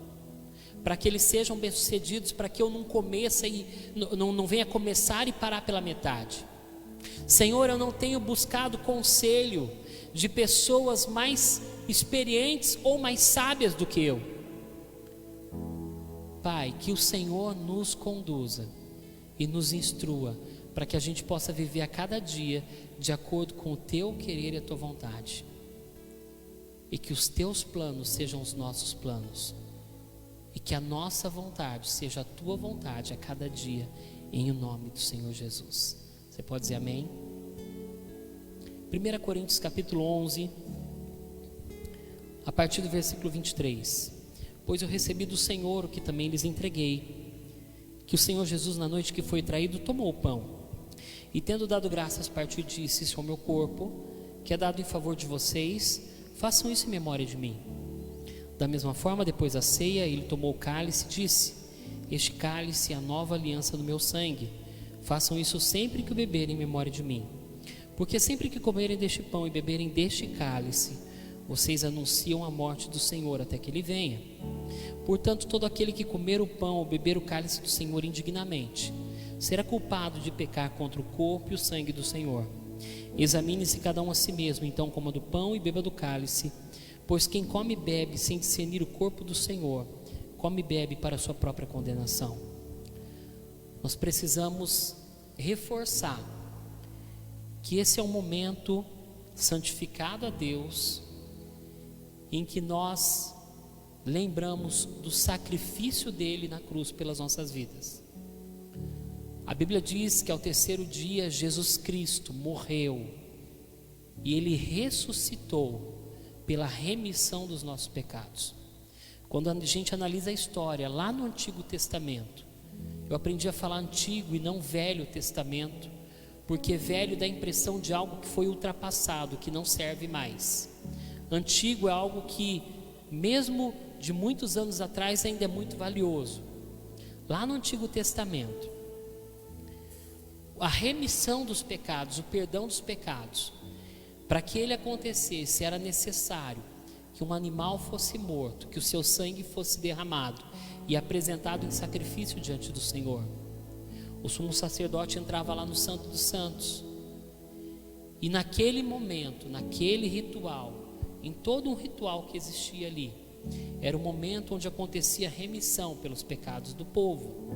para que eles sejam bem-sucedidos, para que eu não começa e não venha começar e parar pela metade. Senhor, eu não tenho buscado conselho de pessoas mais experientes ou mais sábias do que eu. Pai, que o Senhor nos conduza e nos instrua, para que a gente possa viver a cada dia de acordo com o teu querer e a tua vontade, e que os teus planos sejam os nossos planos, e que a nossa vontade seja a tua vontade a cada dia, em o nome do Senhor Jesus. Você pode dizer amém? 1 Coríntios capítulo 11, a partir do versículo 23. Pois eu recebi do Senhor o que também lhes entreguei, que o Senhor Jesus, na noite que foi traído, tomou o pão, e tendo dado graças, partiu e disse: isso é o meu corpo, que é dado em favor de vocês, façam isso em memória de mim. Da mesma forma, depois da ceia, ele tomou o cálice e disse: este cálice é a nova aliança do meu sangue, façam isso sempre que o beberem em memória de mim. Porque sempre que comerem deste pão e beberem deste cálice, vocês anunciam a morte do Senhor até que Ele venha. Portanto, todo aquele que comer o pão ou beber o cálice do Senhor indignamente, será culpado de pecar contra o corpo e o sangue do Senhor. Examine-se cada um a si mesmo, então coma do pão e beba do cálice, pois quem come e bebe sem discernir o corpo do Senhor, come e bebe para a sua própria condenação. Nós precisamos reforçar que esse é um momento santificado a Deus, em que nós lembramos do sacrifício dele na cruz pelas nossas vidas. A Bíblia diz que ao terceiro dia Jesus Cristo morreu e ele ressuscitou pela remissão dos nossos pecados. Quando a gente analisa a história lá no Antigo Testamento, eu aprendi a falar Antigo e não Velho Testamento, porque velho dá a impressão de algo que foi ultrapassado, que não serve mais. Antigo é algo que, mesmo de muitos anos atrás, ainda é muito valioso. Lá no Antigo Testamento, a remissão dos pecados, o perdão dos pecados, para que ele acontecesse, era necessário que um animal fosse morto, que o seu sangue fosse derramado e apresentado em sacrifício diante do Senhor. O sumo sacerdote entrava lá no Santo dos Santos, e naquele momento, naquele ritual, em todo um ritual que existia ali, era o momento onde acontecia a remissão pelos pecados do povo.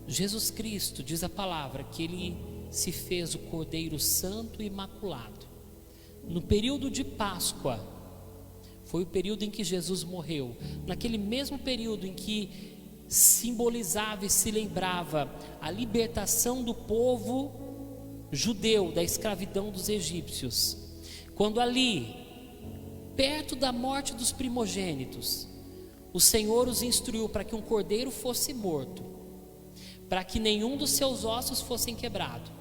Jesus Cristo, diz a palavra, que ele se fez o Cordeiro Santo e Imaculado. No período de Páscoa, foi o período em que Jesus morreu. Naquele mesmo período em que simbolizava e se lembrava a libertação do povo judeu da escravidão dos egípcios, quando ali, perto da morte dos primogênitos, o Senhor os instruiu para que um cordeiro fosse morto, para que nenhum dos seus ossos fossem quebrados,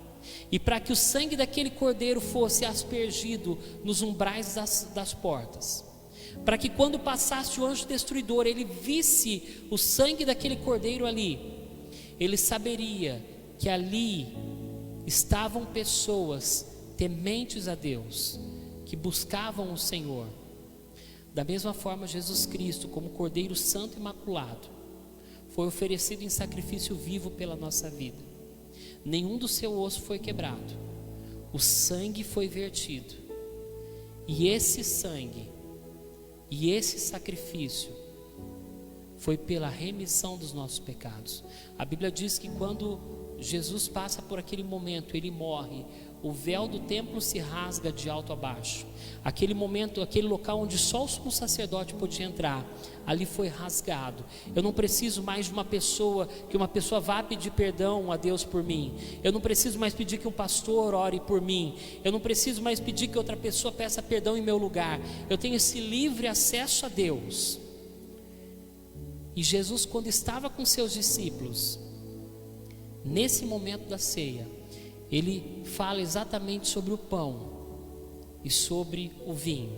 e para que o sangue daquele cordeiro fosse aspergido nos umbrais das portas, para que quando passasse o anjo destruidor, ele visse o sangue daquele cordeiro ali, ele saberia que ali estavam pessoas tementes a Deus, que buscavam o Senhor. Da mesma forma, Jesus Cristo, como Cordeiro Santo e Imaculado, foi oferecido em sacrifício vivo pela nossa vida. Nenhum do seu osso foi quebrado. O sangue foi vertido. E esse sangue, e esse sacrifício, foi pela remissão dos nossos pecados. A Bíblia diz que quando Jesus passa por aquele momento, ele morre, o véu do templo se rasga de alto a baixo. Aquele momento, aquele local onde só o sumo sacerdote podia entrar, ali foi rasgado. Eu não preciso mais de uma pessoa, que uma pessoa vá pedir perdão a Deus por mim. Eu não preciso mais pedir que um pastor ore por mim. Eu não preciso mais pedir que outra pessoa peça perdão em meu lugar. Eu tenho esse livre acesso a Deus. E Jesus, quando estava com seus discípulos, nesse momento da ceia, ele fala exatamente sobre o pão e sobre o vinho.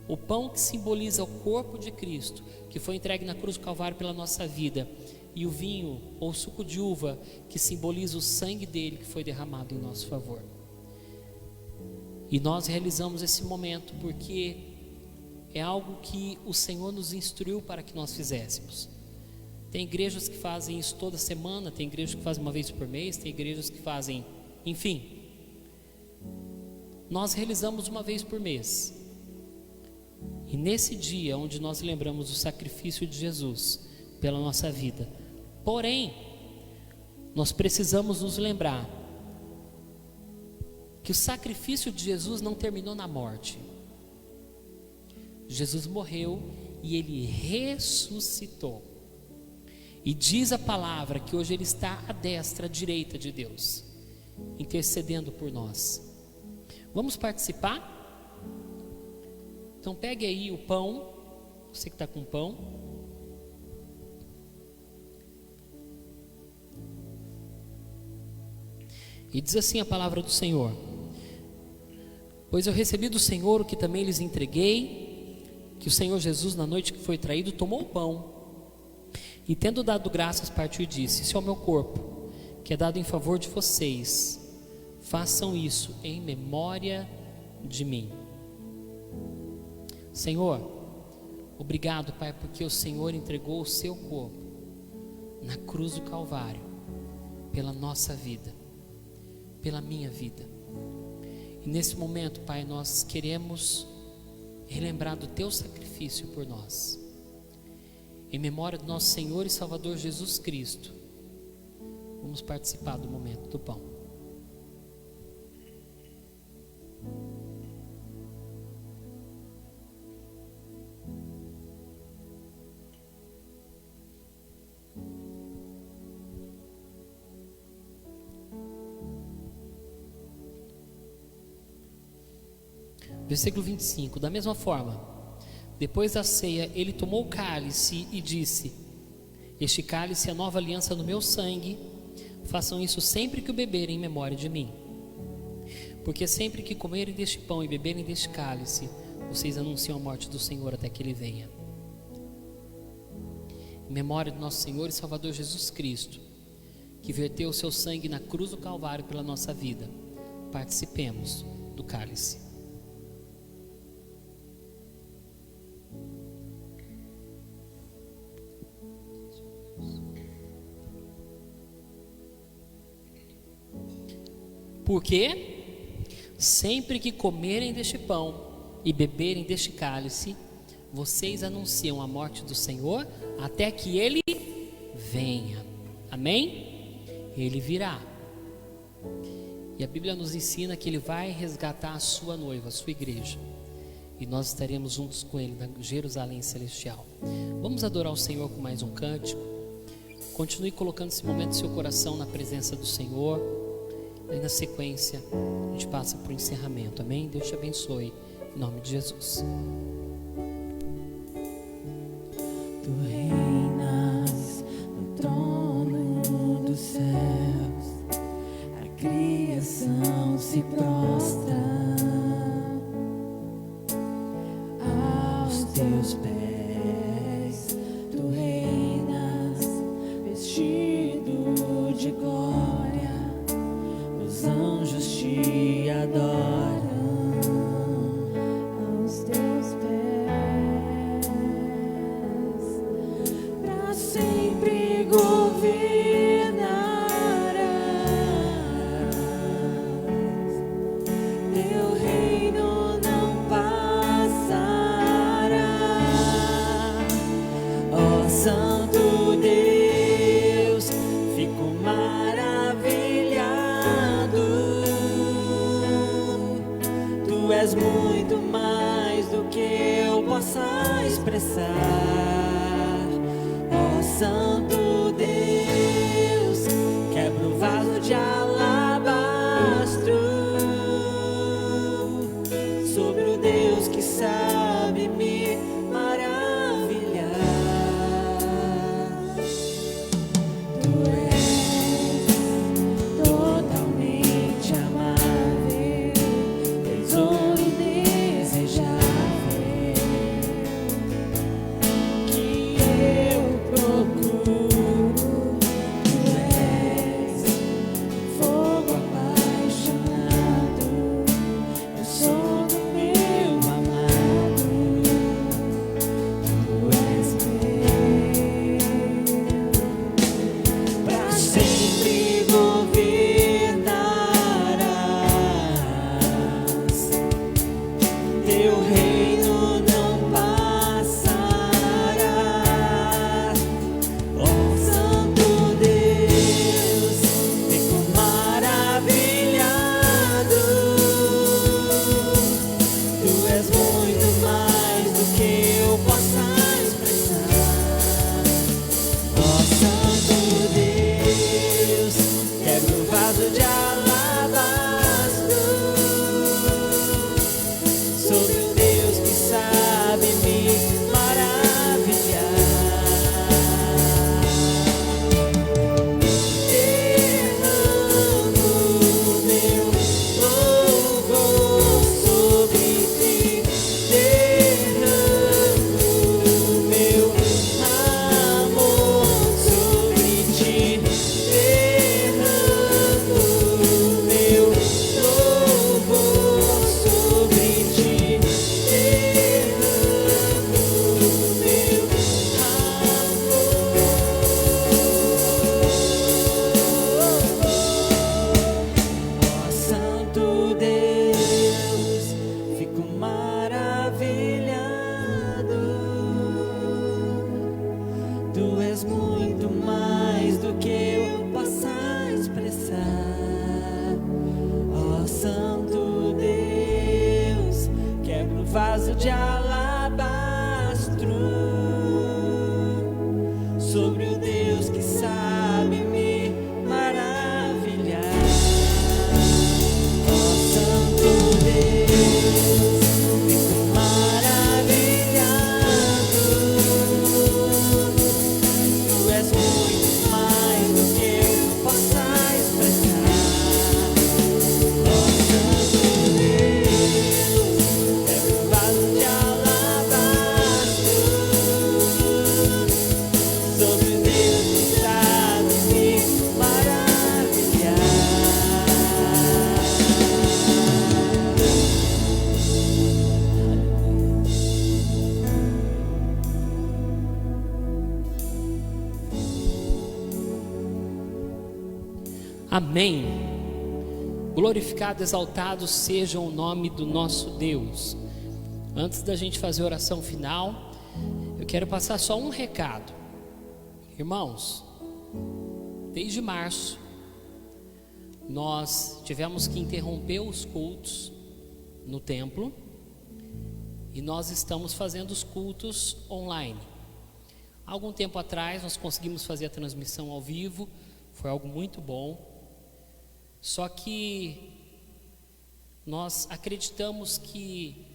O pão que simboliza o corpo de Cristo, que foi entregue na cruz do Calvário pela nossa vida, e o vinho ou suco de uva, que simboliza o sangue dele que foi derramado em nosso favor. E nós realizamos esse momento porque é algo que o Senhor nos instruiu para que nós fizéssemos. Tem igrejas que fazem isso toda semana, tem igrejas que fazem uma vez por mês, tem igrejas que fazem, enfim. Nós realizamos uma vez por mês. E nesse dia onde nós lembramos do sacrifício de Jesus pela nossa vida, porém, nós precisamos nos lembrar que o sacrifício de Jesus não terminou na morte. Jesus morreu e ele ressuscitou. E diz a palavra que hoje ele está à destra, à direita de Deus, intercedendo por nós. Vamos participar? Então pegue aí o pão, você que está com pão. E diz assim a palavra do Senhor: pois eu recebi do Senhor o que também lhes entreguei, que o Senhor Jesus, na noite que foi traído, tomou o pão, e tendo dado graças, partiu e disse: isso é o meu corpo, que é dado em favor de vocês, façam isso em memória de mim. Senhor, obrigado, Pai, porque o Senhor entregou o seu corpo na cruz do Calvário, pela nossa vida, pela minha vida. E nesse momento, Pai, nós queremos relembrar do teu sacrifício por nós, em memória do nosso Senhor e Salvador Jesus Cristo. Vamos participar do momento do pão. Versículo 25, da mesma forma, depois da ceia, ele tomou o cálice e disse: este cálice é a nova aliança no meu sangue, façam isso sempre que o beberem em memória de mim. Porque sempre que comerem deste pão e beberem deste cálice, vocês anunciam a morte do Senhor até que ele venha. Em memória do nosso Senhor e Salvador Jesus Cristo, que verteu o seu sangue na cruz do Calvário pela nossa vida, participemos do cálice. Porque sempre que comerem deste pão e beberem deste cálice, vocês anunciam a morte do Senhor até que ele venha. Amém? Ele virá. E a Bíblia nos ensina que ele vai resgatar a sua noiva, a sua igreja, e nós estaremos juntos com ele na Jerusalém celestial. Vamos adorar o Senhor com mais um cântico. Continue colocando esse momento do seu coração na presença do Senhor. E na sequência a gente passa para o encerramento. Amém? Deus te abençoe, em nome de Jesus. Tu reinas no trono dos céus, a criação se prostra aos teus pés. Tu reinas vestido de glória, os anjos te adoram aos teus pés. Para sempre és muito mais do que eu possa expressar. Ó Santo Deus, quebra o vaso de alabastro sobre o Deus que sabe me maravilhar. Tu és totalmente amável, tesouro desejável que eu procuro. Tu és fogo apaixonado, eu sou do meu amado. Tu és meu, pra sempre governarás. Teu reino não passará. Ó Santo Deus, fico maravilhado. Tu és muito mais do que eu possa expressar. Ó Santo Deus, quebra o vaso de alabastro sobre o Deus que sabe me maravilhar. Derramo meu louvor sobre ti, derramo meu amor sobre ti, derramo meu louvor sobre ti, derramo meu amor. Ó Santo Deus, fico maravilhado. Tu és muito mais do que eu possa expressar. Ó Santo Deus, quebra o vaso de alabastro sobre o Deus que sabe me maravilhar. Ó Santo Deus, fico maravilhado. Tu és muito mais do que eu possa expressar. Ó Santo Deus, quebra o vaso de alabastro sobre o Deus que sabe me maravilhar. Amém. Glorificado, exaltado seja o nome do nosso Deus. Antes da gente fazer a oração final, eu quero passar só um recado. Irmãos, desde março, nós tivemos que interromper os cultos no templo e nós estamos fazendo os cultos online. Há algum tempo atrás nós conseguimos fazer a transmissão ao vivo, foi algo muito bom. Só que nós acreditamos que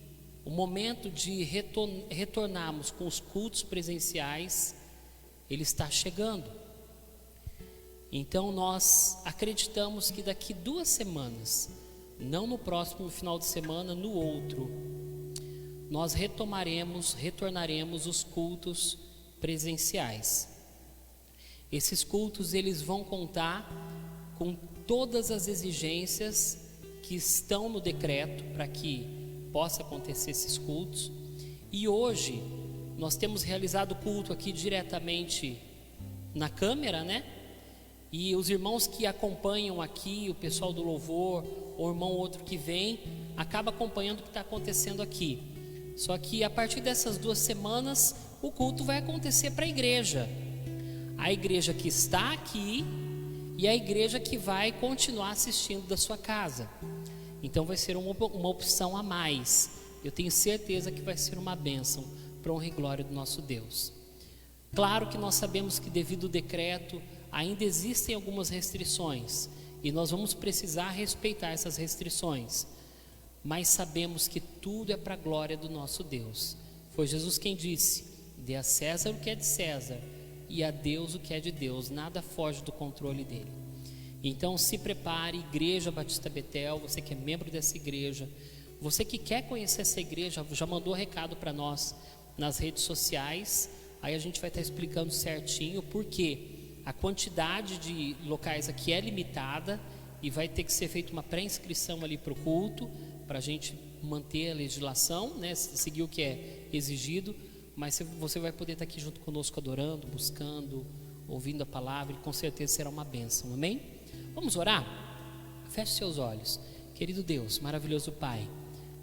o momento de retornarmos com os cultos presenciais, ele está chegando. Então nós acreditamos que daqui 2 semanas, não no próximo final de semana, no outro, nós retornaremos os cultos presenciais. Esses cultos, eles vão contar com todas as exigências que estão no decreto para que possa acontecer esses cultos. E hoje nós temos realizado o culto aqui diretamente na câmera, né? E os irmãos que acompanham aqui, o pessoal do louvor, ou irmão outro que vem, acaba acompanhando o que está acontecendo aqui. Só que a partir dessas 2 semanas, o culto vai acontecer para a igreja que está aqui e a igreja que vai continuar assistindo da sua casa. Então vai ser uma opção a mais. Eu tenho certeza que vai ser uma bênção para honra e glória do nosso Deus. Claro que nós sabemos que devido ao decreto ainda existem algumas restrições e nós vamos precisar respeitar essas restrições, mas sabemos que tudo é para a glória do nosso Deus. Foi Jesus quem disse: dê a César o que é de César e a Deus o que é de Deus, nada foge do controle dele. Então se prepare, Igreja Batista Betel, você que é membro dessa igreja, você que quer conhecer essa igreja, já mandou recado para nós nas redes sociais, aí a gente vai estar explicando certinho, porque a quantidade de locais aqui é limitada e vai ter que ser feita uma pré-inscrição ali para o culto, para a gente manter a legislação, né, seguir o que é exigido, mas você vai poder estar aqui junto conosco adorando, buscando, ouvindo a palavra, e com certeza será uma bênção, amém? Vamos orar? Feche seus olhos. Querido Deus, maravilhoso Pai,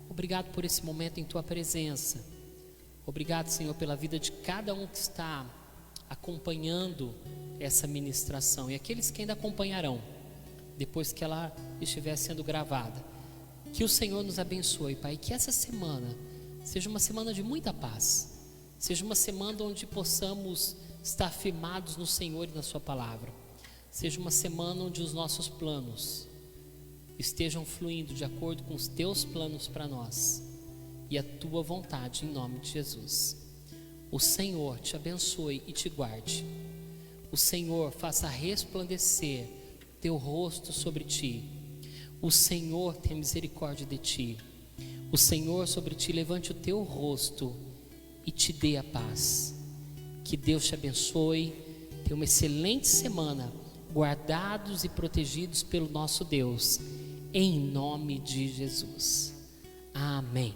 obrigado por esse momento em Tua presença. Obrigado, Senhor, pela vida de cada um que está acompanhando essa ministração e aqueles que ainda acompanharão depois que ela estiver sendo gravada. Que o Senhor nos abençoe, Pai, que essa semana seja uma semana de muita paz, seja uma semana onde possamos estar firmados no Senhor e na Sua palavra, seja uma semana onde os nossos planos estejam fluindo de acordo com os Teus planos para nós e a Tua vontade, em nome de Jesus. O Senhor te abençoe e te guarde. O Senhor faça resplandecer Teu rosto sobre ti. O Senhor tenha misericórdia de ti. O Senhor sobre ti levante o teu rosto e te dê a paz. Que Deus te abençoe. Tenha uma excelente semana, guardados e protegidos pelo nosso Deus, em nome de Jesus. Amém.